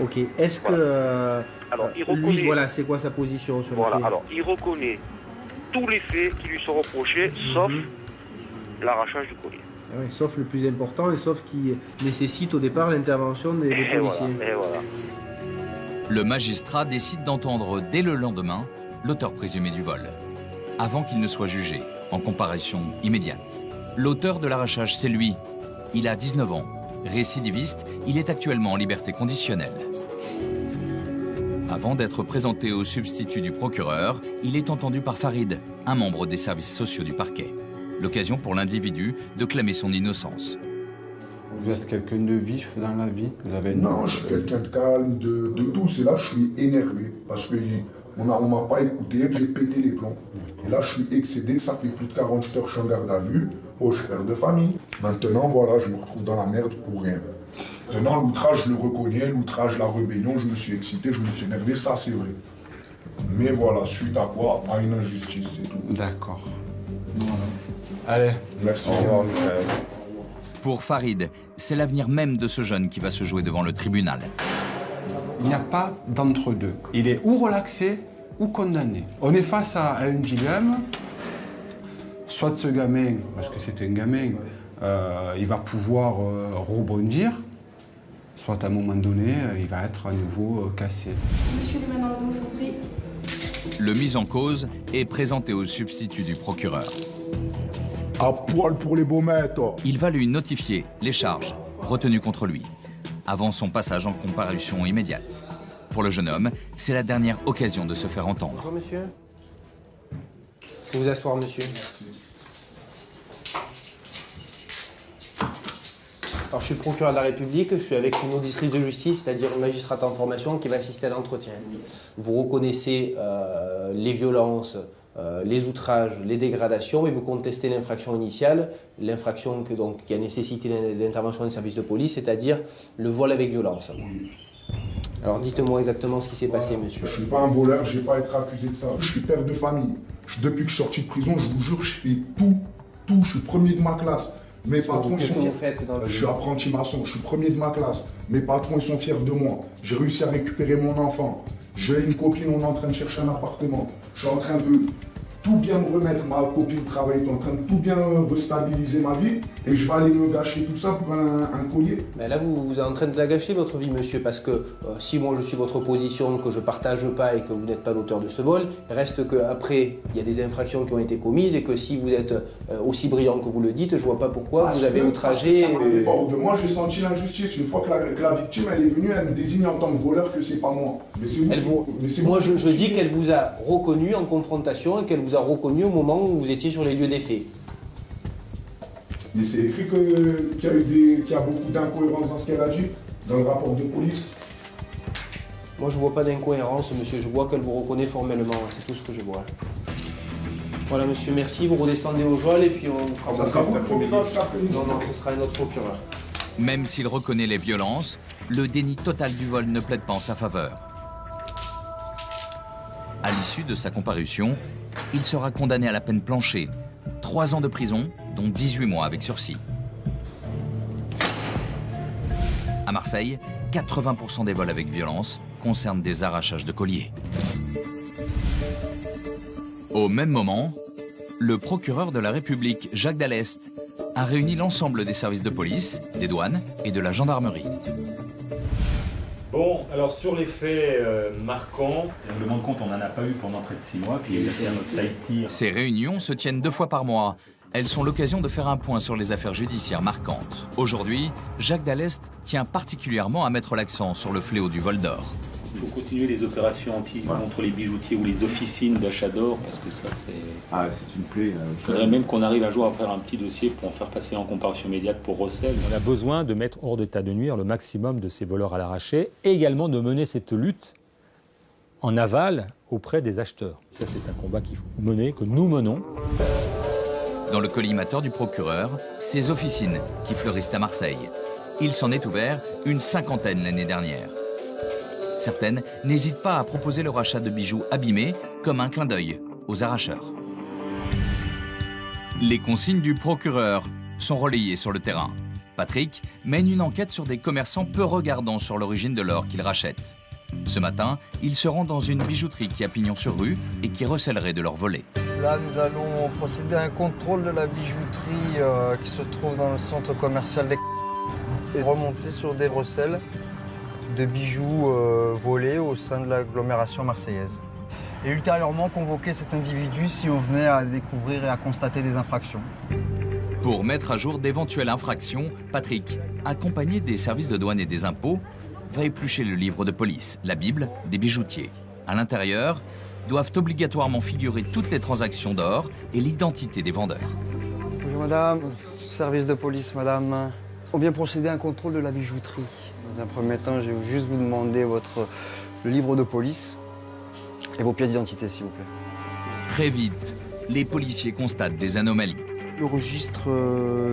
Ok, est-ce que alors, il reconnaît... lui, voilà, c'est quoi sa position sur le fait? Alors, il reconnaît tous les faits qui lui sont reprochés, sauf l'arrachage du collier. Ah oui, sauf le plus important et sauf qui nécessite au départ l'intervention des policiers. Voilà. Le magistrat décide d'entendre dès le lendemain l'auteur présumé du vol, avant qu'il ne soit jugé. en comparution immédiate. L'auteur de l'arrachage, c'est lui. Il a 19 ans. Récidiviste, il est actuellement en liberté conditionnelle. Avant d'être présenté au substitut du procureur, il est entendu par Farid, un membre des services sociaux du parquet. L'occasion pour l'individu de clamer son innocence. Vous êtes quelqu'un de vif dans la vie? Vous avez une... Non, je suis quelqu'un de calme, de douce. Et là, je suis énervé parce que on m'a pas écouté, j'ai pété les plombs. Et là, je suis excédé, ça fait plus de 48 heures que je suis en garde à vue. Oh, je suis père de famille. Maintenant, voilà, je me retrouve dans la merde pour rien. Maintenant, l'outrage, je le reconnais, l'outrage, la rébellion, je me suis excité, je me suis énervé, ça c'est vrai. Mais voilà, suite à quoi? À une injustice, c'est tout. D'accord. Voilà. Allez, merci. Au revoir. Pour Farid, c'est l'avenir même de ce jeune qui va se jouer devant le tribunal. Il n'y a pas d'entre-deux. Il est ou relaxé ou condamné. On est face à un dilemme. Soit ce gamin, parce que c'est un gamin, il va pouvoir rebondir, soit à un moment donné, il va être à nouveau cassé. Monsieur le mandat d'aujourd'hui. Le mis en cause est présenté au substitut du procureur. À poil pour les baumettes. Il va lui notifier les charges retenues contre lui, avant son passage en comparution immédiate. Pour le jeune homme, c'est la dernière occasion de se faire entendre. Bonjour monsieur. Faut vous asseoir monsieur. Alors, je suis le procureur de la République, je suis avec une auditrice de justice, c'est-à-dire une magistrate en formation qui va assister à l'entretien. Vous reconnaissez les violences, les outrages, les dégradations, et vous contestez l'infraction initiale, l'infraction qui a nécessité l'intervention des services de police, c'est-à-dire le vol avec violence. Alors dites-moi exactement ce qui s'est passé, monsieur. Je ne suis pas un voleur, je n'ai pas à être accusé de ça. Je suis père de famille. Depuis que je suis sorti de prison, je vous jure, je fais tout. Je suis premier de ma classe. Mes patrons, ils sont... Je suis apprenti maçon, je suis premier de ma classe. Mes patrons, ils sont fiers de moi. J'ai réussi à récupérer mon enfant. J'ai une copine, on est en train de chercher un appartement. Je suis en train de tout bien me remettre. Ma copine travaille, est en train de tout bien restabiliser ma vie. Et je vais aller me gâcher tout ça pour un collier. Mais là, vous êtes en train de la gâcher, votre vie, monsieur, parce que si moi je suis votre position, que je ne partage pas et que vous n'êtes pas l'auteur de ce vol, reste qu'après, il y a des infractions qui ont été commises et que si vous êtes aussi brillant que vous le dites, je ne vois pas pourquoi vous avez outragé... De moi, j'ai senti l'injustice. Une fois que la victime elle est venue, elle me désigne en tant que voleur que c'est pas moi. Mais moi, je dis qu'elle vous a reconnu en confrontation et qu'elle vous a reconnu au moment où vous étiez sur les lieux des faits. Mais c'est écrit qu'il y a beaucoup d'incohérences dans ce qu'elle a dit, dans le rapport de police. Moi, je ne vois pas d'incohérence, monsieur. Je vois qu'elle vous reconnaît formellement. C'est tout ce que je vois. Voilà, monsieur, merci. Vous redescendez au Joal et puis on fera... Ça sera vous le procureur? Non, ce sera un autre procureur. Même s'il reconnaît les violences, le déni total du vol ne plaide pas en sa faveur. À l'issue de sa comparution, il sera condamné à la peine planchée. 3 ans de prison, dont 18 mois avec sursis. À Marseille, 80% des vols avec violence concernent des arrachages de colliers. Au même moment, le procureur de la République, Jacques Dallest, a réuni l'ensemble des services de police, des douanes et de la gendarmerie. Bon, alors sur les faits marquants, le règlement de compte, on n'en a pas eu pendant près de 6 mois, puis il y a eu notre site. Ces réunions se tiennent 2 fois par mois. Elles sont l'occasion de faire un point sur les affaires judiciaires marquantes. Aujourd'hui, Jacques Dallest tient particulièrement à mettre l'accent sur le fléau du vol d'or. Il faut continuer les opérations contre les bijoutiers ou les officines d'achat d'or, parce que ça, c'est... Ah, c'est une plaie. Il faudrait même qu'on arrive un jour à faire un petit dossier pour en faire passer en comparution immédiate pour Rossel. On a besoin de mettre hors d'état de nuire le maximum de ces voleurs à l'arraché et également de mener cette lutte en aval auprès des acheteurs. Ça, c'est un combat qu'il faut mener, que nous menons. Dans le collimateur du procureur, ces officines qui fleurissent à Marseille. Il s'en est ouvert une 50aine l'année dernière. Certaines n'hésitent pas à proposer le rachat de bijoux abîmés comme un clin d'œil aux arracheurs. Les consignes du procureur sont relayées sur le terrain. Patrick mène une enquête sur des commerçants peu regardants sur l'origine de l'or qu'ils rachètent. Ce matin, il se rend dans une bijouterie qui a pignon sur rue et qui recèlerait de leur volet. Là, nous allons procéder à un contrôle de la bijouterie qui se trouve dans le centre commercial des et remonter sur des recels de bijoux volés au sein de l'agglomération marseillaise. et ultérieurement convoquer cet individu si on venait à découvrir et à constater des infractions. Pour mettre à jour d'éventuelles infractions, Patrick, accompagné des services de douane et des impôts, va éplucher le livre de police, la Bible des bijoutiers. À l'intérieur, doivent obligatoirement figurer toutes les transactions d'or et l'identité des vendeurs. Bonjour madame, service de police madame. On vient procéder à un contrôle de la bijouterie. Dans un premier temps, je vais juste vous demander le livre de police et vos pièces d'identité s'il vous plaît. Très vite, les policiers constatent des anomalies. Le registre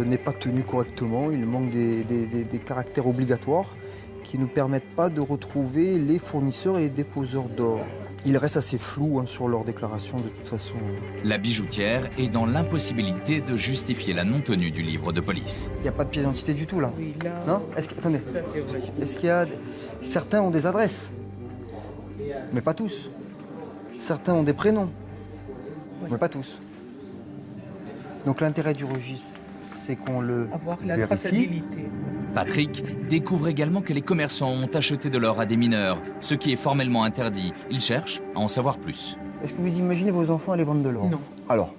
n'est pas tenu correctement, il manque des caractères obligatoires qui ne permettent pas de retrouver les fournisseurs et les déposeurs d'or. Il reste assez flou sur leur déclaration de toute façon. La bijoutière est dans l'impossibilité de justifier la non-tenue du livre de police. Il n'y a pas de pièce d'identité du tout là. Oui, là. Non? Attendez. Est-ce qu'il y a... Certains ont des adresses, mais pas tous. Certains ont des prénoms, mais pas tous. Donc l'intérêt du registre, c'est qu'on le avoir la vérifie. traçabilité. Patrick découvre également que les commerçants ont acheté de l'or à des mineurs, ce qui est formellement interdit. Il cherche à en savoir plus. Est-ce que vous imaginez vos enfants aller vendre de l'or? Non. Alors,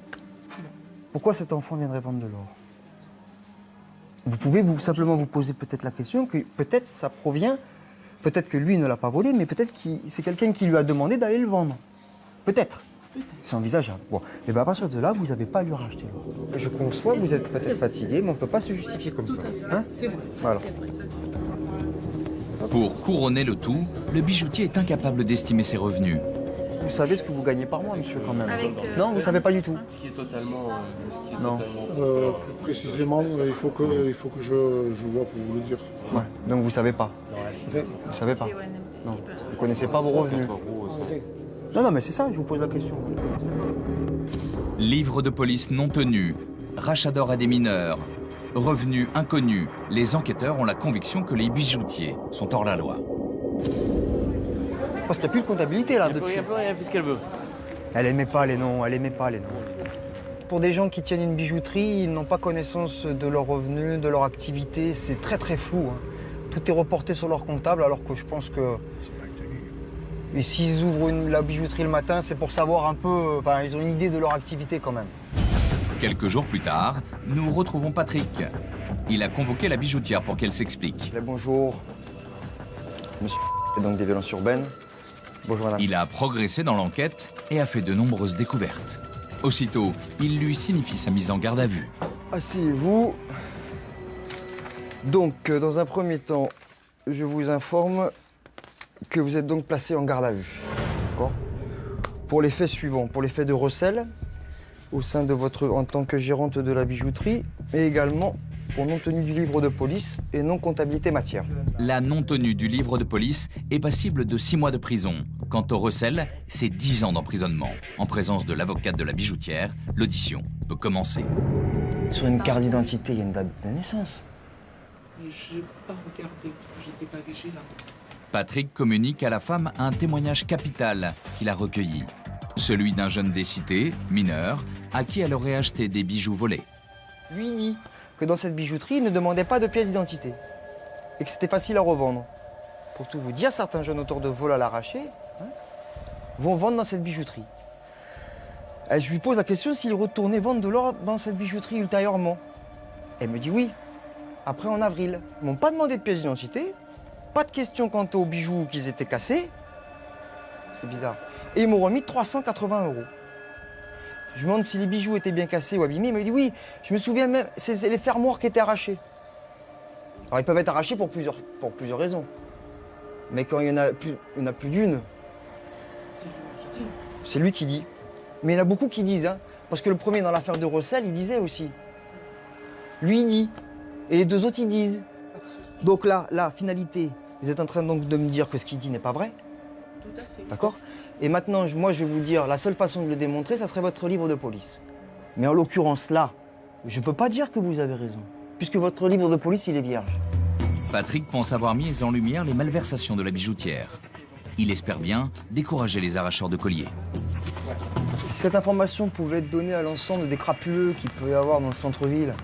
pourquoi cet enfant viendrait vendre de l'or? Vous pouvez simplement vous poser peut-être la question que peut-être ça provient, peut-être que lui ne l'a pas volé, mais peut-être que c'est quelqu'un qui lui a demandé d'aller le vendre. Peut-être. C'est envisageable. Bon, et bien à partir de là, vous n'avez pas à lui racheter l'or. Je conçois, vous êtes peut-être fatigué, mais on ne peut pas se justifier comme ça. Hein? C'est vrai. Voilà. Pour couronner le tout, le bijoutier est incapable d'estimer ses revenus. Vous savez ce que vous gagnez par mois, monsieur, quand même. Non, vous ne savez pas du tout. Ce qui est totalement... Non. Plus précisément, il faut que je vois pour vous le dire. Ouais. Donc vous ne savez pas. Vous ne savez pas. Non. Vous ne connaissez pas vos revenus. Non, mais c'est ça, je vous pose la question. Livre de police non tenu, rachat d'or à des mineurs, revenus inconnus. Les enquêteurs ont la conviction que les bijoutiers sont hors la loi. Parce qu'il n'y a plus de comptabilité là depuis. Elle peut rien, elle fait ce qu'elle veut. Elle aimait pas les noms, elle aimait pas les noms. Pour des gens qui tiennent une bijouterie, ils n'ont pas connaissance de leurs revenus, de leur activité, c'est très très flou. Tout est reporté sur leur comptable alors que je pense que... Et s'ils ouvrent la bijouterie le matin, c'est pour savoir un peu... Enfin, ils ont une idée de leur activité quand même. Quelques jours plus tard, nous retrouvons Patrick. Il a convoqué la bijoutière pour qu'elle s'explique. Bonjour. Monsieur est donc des violences urbaines. Bonjour madame. Il a progressé dans l'enquête et a fait de nombreuses découvertes. Aussitôt, il lui signifie sa mise en garde à vue. Asseyez-vous. Donc, dans un premier temps, je vous informe que vous êtes donc placé en garde à vue. D'accord ? Pour les faits suivants, pour les faits de recel, au sein de en tant que gérante de la bijouterie, et également pour non-tenue du livre de police et non-comptabilité matière. La non-tenue du livre de police est passible de 6 mois de prison. Quant au recel, c'est 10 ans d'emprisonnement. En présence de l'avocate de la bijoutière, l'audition peut commencer. Sur une carte d'identité, il y a une date de naissance. Je n'ai pas regardé, j'étais pas vigilante. Patrick communique à la femme un témoignage capital qu'il a recueilli. Celui d'un jeune des cités, mineur, à qui elle aurait acheté des bijoux volés. Lui dit que dans cette bijouterie, il ne demandait pas de pièces d'identité et que c'était facile à revendre. Pour tout vous dire, certains jeunes auteurs de vol à l'arraché vont vendre dans cette bijouterie. Et je lui pose la question s'il retournait vendre de l'or dans cette bijouterie ultérieurement. Elle me dit oui, après en avril. Ils m'ont pas demandé de pièces d'identité, pas de question quant aux bijoux qu'ils étaient cassés. C'est bizarre. Et ils m'ont remis 380 €. Je lui demande si les bijoux étaient bien cassés ou abîmés. Il me dit oui, je me souviens même, c'est les fermoirs qui étaient arrachés. Alors ils peuvent être arrachés pour plusieurs raisons. Mais quand il y en a plus d'une, c'est lui qui dit. Mais il y en a beaucoup qui disent, parce que le premier dans l'affaire de recel, il disait aussi. Lui, il dit. Et les deux autres, ils disent. Donc là, finalité, vous êtes en train donc de me dire que ce qu'il dit n'est pas vrai. Tout à fait. D'accord? Et maintenant, moi, je vais vous dire, la seule façon de le démontrer, ça serait votre livre de police. Mais en l'occurrence, là, je ne peux pas dire que vous avez raison, puisque votre livre de police, il est vierge. Patrick pense avoir mis en lumière les malversations de la bijoutière. Il espère bien décourager les arracheurs de colliers. Si cette information pouvait être donnée à l'ensemble des crapuleux qu'il peut y avoir dans le centre-ville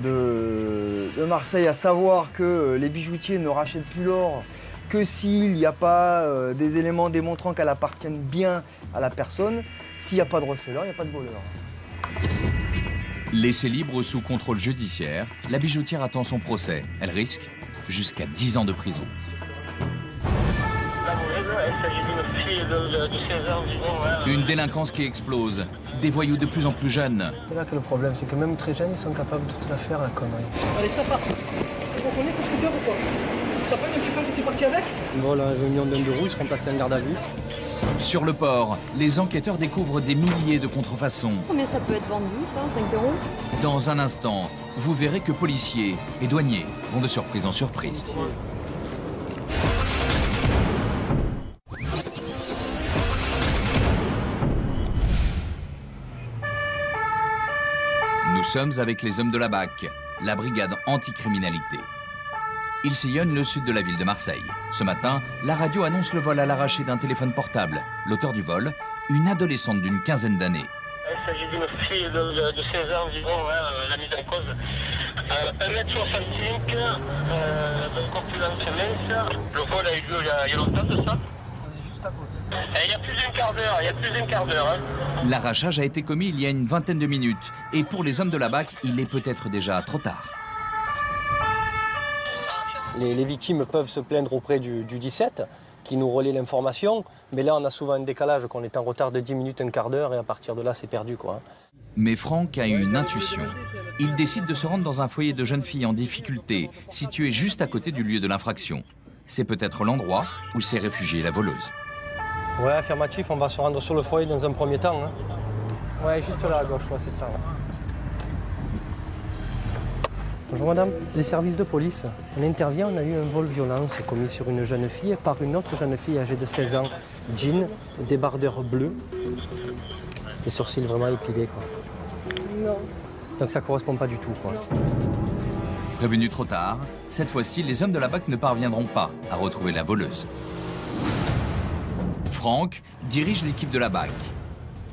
de Marseille, à savoir que les bijoutiers ne rachètent plus l'or que s'il n'y a pas des éléments démontrant qu'elle appartient bien à la personne. S'il n'y a pas de receleur, il n'y a pas de voleur. Laissée libre sous contrôle judiciaire, la bijoutière attend son procès. Elle risque jusqu'à 10 ans de prison. Une délinquance qui explose. Des voyous de plus en plus jeunes. C'est là que le problème, c'est que même très jeunes, ils sont capables de tout la faire, la connerie. Allez, ça part. Vous comprenez ce scooter ou quoi? Ça fait une question que tu es parti avec? Voilà, 1 million d'euros, ils seront placés en garde à vue. Sur le port, les enquêteurs découvrent des milliers de contrefaçons. Combien ça peut être vendu, ça? 5 €? Dans un instant, vous verrez que policiers et douaniers vont de surprise en surprise. Nous sommes avec les hommes de la BAC, la brigade anticriminalité. Ils sillonnent le sud de la ville de Marseille. Ce matin, la radio annonce le vol à l'arraché d'un téléphone portable. L'auteur du vol, une adolescente d'une quinzaine d'années. Il s'agit d'une fille de 16 ans environ, la mise en cause. 1m65, de corpulence mince. Le vol a eu lieu il y a longtemps de ça. Il y a plus d'un quart d'heure, L'arrachage a été commis il y a une vingtaine de minutes. Et pour les hommes de la BAC, il est peut-être déjà trop tard. Les victimes peuvent se plaindre auprès du 17, qui nous relaie l'information. Mais là, on a souvent un décalage, qu'on est en retard de 10 minutes, un quart d'heure, et à partir de là, c'est perdu, quoi. Mais Franck a une intuition. Il décide de se rendre dans un foyer de jeunes filles en difficulté, situé juste à côté du lieu de l'infraction. C'est peut-être l'endroit où s'est réfugiée la voleuse. Ouais, affirmatif, on va se rendre sur le foyer dans un premier temps. Ouais, juste là à gauche, ouais, c'est ça. Bonjour madame, c'est les services de police. On intervient, on a eu un vol violence commis sur une jeune fille par une autre jeune fille âgée de 16 ans. Jean, débardeur bleu, les sourcils vraiment épilés, quoi. Non. Donc ça correspond pas du tout, quoi. Prévenus trop tard, cette fois-ci, les hommes de la BAC ne parviendront pas à retrouver la voleuse. Franck dirige l'équipe de la BAC.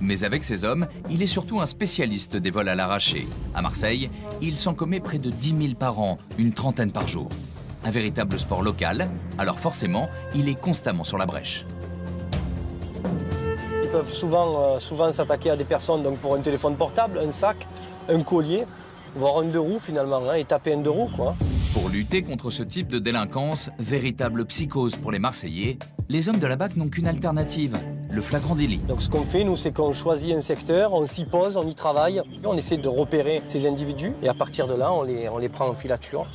Mais avec ses hommes, il est surtout un spécialiste des vols à l'arraché. À Marseille, il s'en commet près de 10 000 par an, une trentaine par jour. Un véritable sport local, alors forcément, il est constamment sur la brèche. Ils peuvent souvent s'attaquer à des personnes donc pour un téléphone portable, un sac, un collier, voire un 2 roues finalement, et taper un 2 roues, quoi. Pour lutter contre ce type de délinquance, véritable psychose pour les Marseillais, les hommes de la BAC n'ont qu'une alternative, le flagrant délit. Donc ce qu'on fait, nous, c'est qu'on choisit un secteur, on s'y pose, on y travaille, on essaie de repérer ces individus, et à partir de là, on les prend en filature.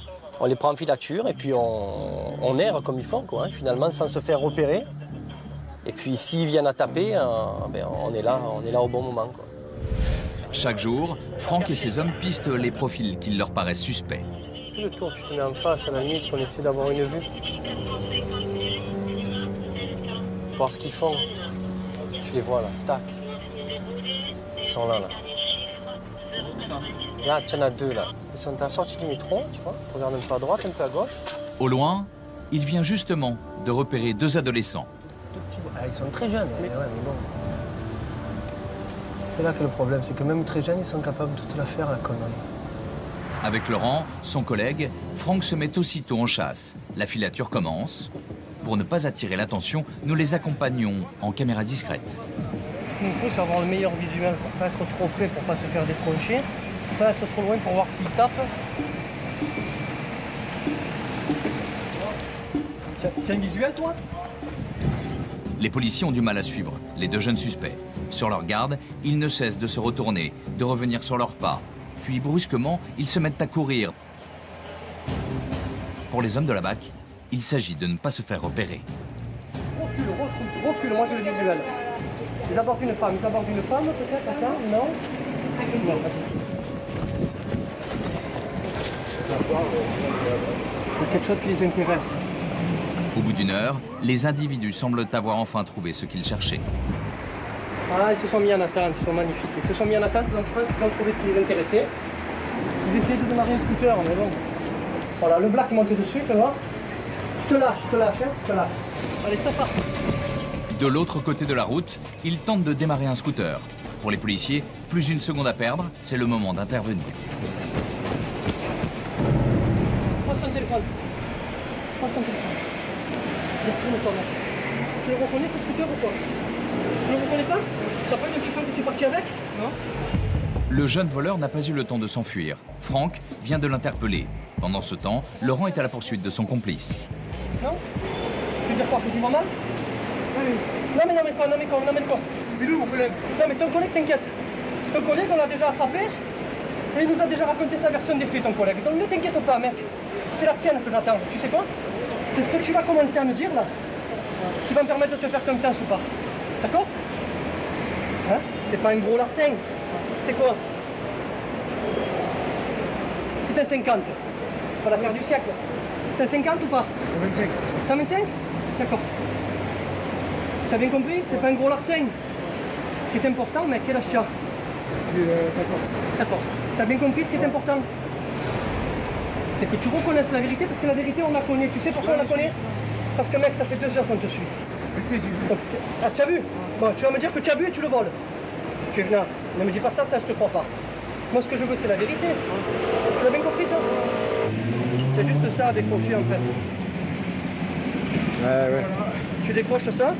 On les prend en filature, et puis on erre comme ils font, quoi, finalement, sans se faire repérer. Et puis s'ils viennent à taper, on est là au bon moment, quoi. Chaque jour, Franck et ses hommes pistent les profils qui leur paraissent suspects. Tout le tour, tu te mets en face, à la limite, qu'on essaie d'avoir une vue. Voir ce qu'ils font. Tu les vois là, tac. Ils sont là. Là, tu en as 2 là. Ils sont à la sortie du métro, tu vois. Regarde un peu à droite, un peu à gauche. Au loin, il vient justement de repérer 2 adolescents. Ils sont très jeunes, mais bon. C'est là que le problème, c'est que même très jeunes, ils sont capables de tout la faire, la connerie. Avec Laurent, son collègue, Franck se met aussitôt en chasse. La filature commence. Pour ne pas attirer l'attention, nous les accompagnons en caméra discrète. Ce qu'il nous faut, c'est avoir le meilleur visuel pour pas être trop près, pour pas se faire décrocher, pas être trop loin pour voir s'il tape. Tiens un visuel, toi? Les policiers ont du mal à suivre les 2 jeunes suspects. Sur leur garde, ils ne cessent de se retourner, de revenir sur leurs pas. Puis brusquement, ils se mettent à courir. Pour les hommes de la BAC, il s'agit de ne pas se faire repérer. Recule, moi j'ai le visuel. Ils abordent une femme, peut-être, attends, non? Il y a quelque chose qui les intéresse. Au bout d'1 heure, les individus semblent avoir enfin trouvé ce qu'ils cherchaient. Ah, ils se sont mis en attente, ils sont magnifiques. Ils se sont mis en attente, donc je pense qu'ils ont trouvé ce qui les intéressait. Ils essayaient de démarrer un scooter, mais bon. Voilà, le black est monté dessus, fais voir. Je te lâche, je te lâche. Allez, c'est parti. De l'autre côté de la route, ils tentent de démarrer un scooter. Pour les policiers, plus d'1 seconde à perdre, c'est le moment d'intervenir. Pose ton téléphone. Retourne-toi, mec. Tu le reconnais ce scooter ou quoi? Tu le reconnais pas? Tu n'as pas une impression que tu es parti avec? Non? Le jeune voleur n'a pas eu le temps de s'enfuir. Franck vient de l'interpeller. Pendant ce temps, Laurent est à la poursuite de son complice. Non? Tu veux dire quoi? Que tu vas mal? Non mais quoi? Mais où mon collègue? Non mais ton collègue, t'inquiète. Ton collègue, on l'a déjà attrapé. Et il nous a déjà raconté sa version des faits, ton collègue. Donc ne t'inquiète pas, mec. C'est la tienne que j'attends. Tu sais quoi? C'est ce que tu vas commencer à me dire, là, qui va me permettre de te faire confiance ou pas. D'accord? Hein? C'est pas un gros larcin. C'est quoi? C'est un 50. C'est pas l'affaire du siècle. C'est un 50 ou pas? 125. 125? D'accord. Tu as bien compris? C'est pas un gros larcin. Ce qui est important, mec, quel âge tu as? 14. Tu as bien compris ce qui est important? C'est que tu reconnaisses la vérité, parce que la vérité, on la connaît. Tu sais pourquoi on la connaît? Parce que, mec, ça fait 2 heures qu'on te suit. Donc, ah, tu as vu? Bon, tu vas me dire que tu as vu et tu le voles. Tu es venu. Ne me dis pas ça, ça, je te crois pas. Moi, ce que je veux, c'est la vérité. Tu l'as bien compris, ça? C'est juste ça à décrocher, en fait. Ouais. Tu décroches ça.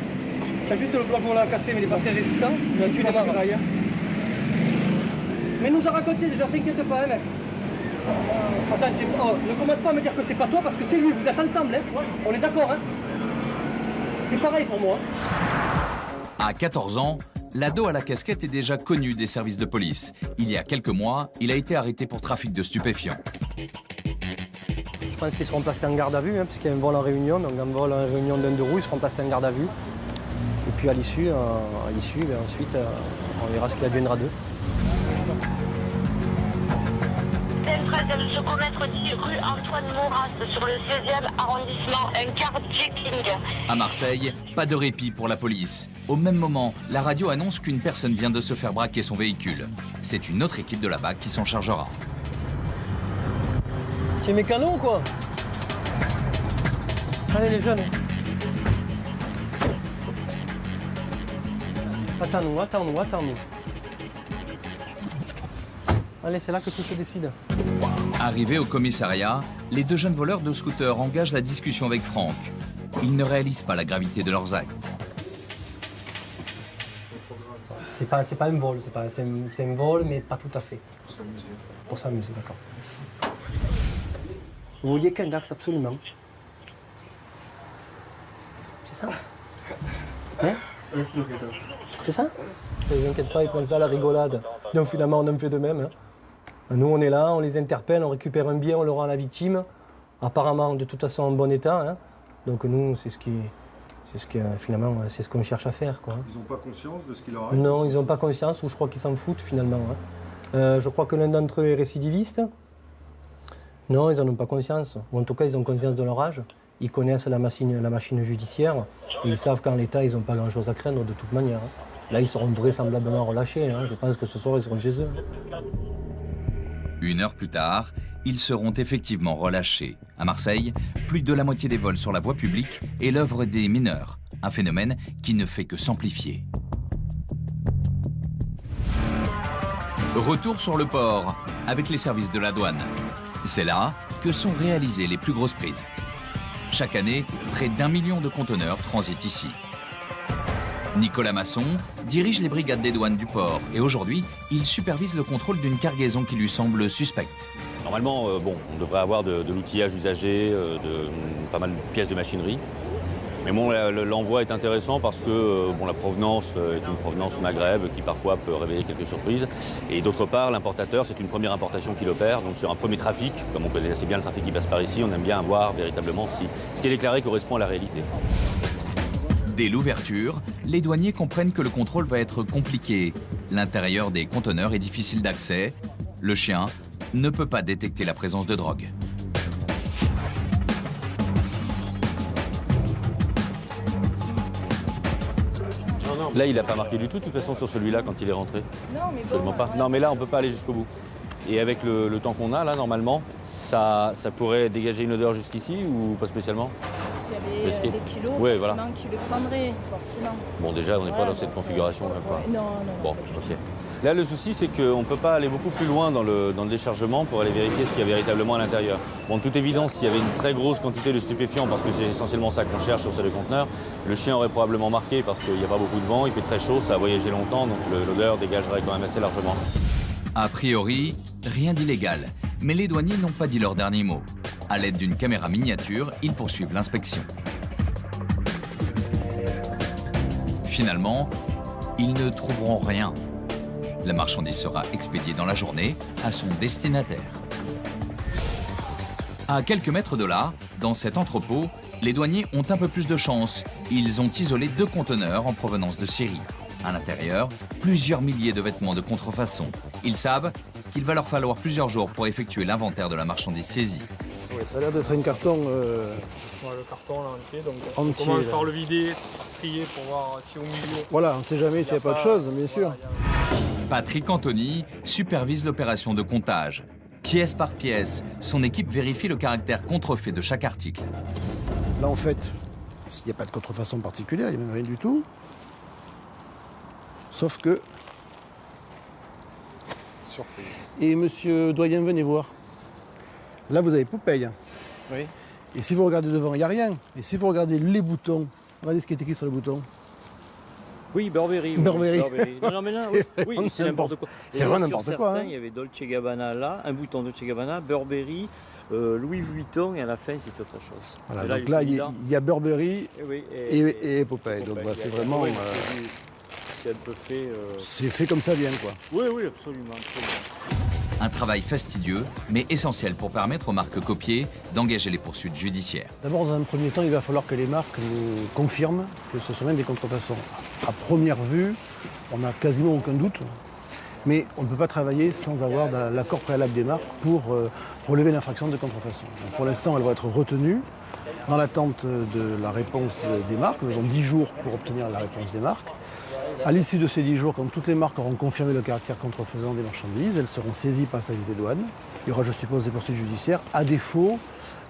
Tu as juste le bloc volant cassé, mais il n'est pas très résistant. Tu démarres. Mais il nous a raconté déjà, t'inquiète pas, hein, mec. Attends, ne commence pas à me dire que c'est pas toi, parce que c'est lui, vous êtes ensemble, hein. On est d'accord, hein. C'est pareil pour moi. À 14 ans, l'ado à la casquette est déjà connu des services de police. Il y a quelques mois, il a été arrêté pour trafic de stupéfiants. Je pense qu'ils seront placés en garde à vue, hein, puisqu'il y a un vol en réunion. Donc un vol en réunion d'un de roue, ils seront placés en garde à vue. Et puis à l'issue, ensuite, on verra ce qu'il adviendra d'eux. Vient de se commettre 10 rue Antoine Maurras sur le 16e arrondissement, un carjacking. À Marseille, pas de répit pour la police. Au même moment, la radio annonce qu'une personne vient de se faire braquer son véhicule. C'est une autre équipe de la BAC qui s'en chargera. C'est mécano ou quoi? Allez les jeunes. Attends-nous. Allez, c'est là que tout se décide. Arrivés au commissariat, les 2 jeunes voleurs de scooter engagent la discussion avec Franck. Ils ne réalisent pas la gravité de leurs actes. C'est pas un vol, c'est un vol, mais pas tout à fait. Pour s'amuser, d'accord. Vous vouliez qu'un Dax, absolument. C'est ça? Hein? C'est ça? Ne vous inquiétez pas, ils prennent ça à la rigolade. Donc finalement, on en fait de même. Hein. Nous, on est là, on les interpelle, on récupère un bien, on le rend à la victime. Apparemment, de toute façon, en bon état. Hein. Donc nous, finalement, c'est ce qu'on cherche à faire. Quoi. Ils n'ont pas conscience de ce qu'il leur arrive? Non, ils n'ont pas conscience, ou je crois qu'ils s'en foutent finalement. Hein. Je crois que l'un d'entre eux est récidiviste. Non, ils n'en ont pas conscience. Ou en tout cas, ils ont conscience de leur âge. Ils connaissent la machine judiciaire. Et ils savent qu'en l'état, ils n'ont pas grand-chose à craindre de toute manière. Hein. Là, ils seront vraisemblablement relâchés. Hein. Je pense que ce soir, ils seront chez eux. 1 heure plus tard, ils seront effectivement relâchés. À Marseille, plus de la moitié des vols sur la voie publique est l'œuvre des mineurs. Un phénomène qui ne fait que s'amplifier. Retour sur le port, avec les services de la douane. C'est là que sont réalisées les plus grosses prises. Chaque année, près d'1 million de conteneurs transitent ici. Nicolas Masson dirige les brigades des douanes du port et aujourd'hui, il supervise le contrôle d'une cargaison qui lui semble suspecte. Normalement, on devrait avoir de l'outillage usagé, pas mal de pièces de machinerie. Mais bon, l'envoi est intéressant parce que la provenance est une provenance Maghreb qui parfois peut réveiller quelques surprises. Et d'autre part, l'importateur, c'est une première importation qu'il opère. Donc sur un premier trafic, comme on connaît assez bien le trafic qui passe par ici, on aime bien voir véritablement si ce qui est déclaré correspond à la réalité. Dès l'ouverture, les douaniers comprennent que le contrôle va être compliqué. L'intérieur des conteneurs est difficile d'accès. Le chien ne peut pas détecter la présence de drogue. Là, il n'a pas marqué du tout, de toute façon, sur celui-là, quand il est rentré. Non, mais absolument pas. Non, mais là, on ne peut pas aller jusqu'au bout. Et avec le temps qu'on a, là, normalement, ça pourrait dégager une odeur jusqu'ici ou pas spécialement? Si s'il y avait Pesquer. des kilos, Ouais, forcément voilà. tu le prendrais, forcément. Bon, déjà, on n'est pas Voilà, dans cette donc, configuration-là, quoi. ouais, non. Bon, ok. Là, le souci, c'est qu'on ne peut pas aller beaucoup plus loin dans le déchargement pour aller vérifier ce qu'il y a véritablement à l'intérieur. Bon, de toute évidence, s'il y avait une très grosse quantité de stupéfiants, parce que c'est essentiellement ça qu'on cherche sur ces deux conteneurs, le chien aurait probablement marqué parce qu'il n'y a pas beaucoup de vent, il fait très chaud, ça a voyagé longtemps, donc l'odeur dégagerait quand même assez largement. A priori, rien d'illégal, mais les douaniers n'ont pas dit leur dernier mot. À l'aide d'une caméra miniature, ils poursuivent l'inspection. Finalement, ils ne trouveront rien. La marchandise sera expédiée dans la journée à son destinataire. À quelques mètres de là, dans cet entrepôt, les douaniers ont un peu plus de chance. Ils ont isolé 2 conteneurs en provenance de Syrie. À l'intérieur, plusieurs milliers de vêtements de contrefaçon. Ils savent qu'il va leur falloir plusieurs jours pour effectuer l'inventaire de la marchandise saisie. Ouais, ça a l'air d'être un carton Le carton là entier, donc on entier, commence là. par le vider, trier pour voir si au milieu... Voilà, on ne sait jamais s'il n'y a pas de choses, bien sûr. Patrick Anthony supervise l'opération de comptage. Pièce par pièce, son équipe vérifie le caractère contrefait de chaque article. Là, en fait, il n'y a pas de contrefaçon particulière, il n'y a même rien du tout. Sauf que... Surprise. Et monsieur Doyen, venez voir. Là, vous avez Popeye. Oui. Et si vous regardez devant, il n'y a rien. Et si vous regardez les boutons, regardez ce qui est écrit sur le bouton. Oui, Burberry. Burberry. Non, mais là, oui, c'est n'importe quoi. C'est vraiment n'importe quoi. Il y avait Dolce Gabbana là, un bouton Dolce Gabbana, Burberry, Louis Vuitton, et à la fin, c'est autre chose. Voilà, donc là, il y a Burberry et Popeye. Donc bah, c'est vraiment... C'est un peu fait... C'est fait comme ça vient, quoi. Oui, absolument. Un travail fastidieux, mais essentiel pour permettre aux marques copiées d'engager les poursuites judiciaires. D'abord, dans un premier temps, il va falloir que les marques nous confirment que ce sont même des contrefaçons. À première vue, on n'a quasiment aucun doute, mais on ne peut pas travailler sans avoir l'accord préalable des marques pour relever l'infraction de contrefaçon. Donc, pour l'instant, elle va être retenue dans l'attente de la réponse des marques. Nous avons 10 jours pour obtenir la réponse des marques. À l'issue de ces 10 jours, comme toutes les marques auront confirmé le caractère contrefaisant des marchandises, elles seront saisies par service des douanes. Il y aura, je suppose, des poursuites judiciaires. À défaut,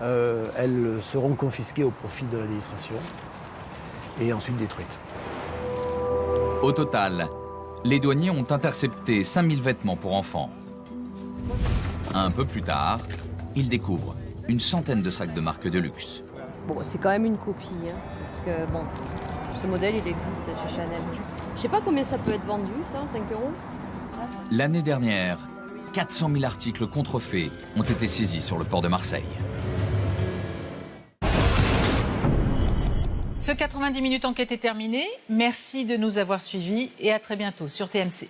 elles seront confisquées au profit de l'administration et ensuite détruites. Au total, les douaniers ont intercepté 5000 vêtements pour enfants. Un peu plus tard, ils découvrent une centaine de sacs de marques de luxe. Bon, c'est quand même une copie, hein, parce que bon, ce modèle il existe chez Chanel. Je sais pas combien ça peut être vendu, ça, 5 €. L'année dernière, 400 000 articles contrefaits ont été saisis sur le port de Marseille. Ce 90 minutes enquête est terminé. Merci de nous avoir suivis et à très bientôt sur TMC.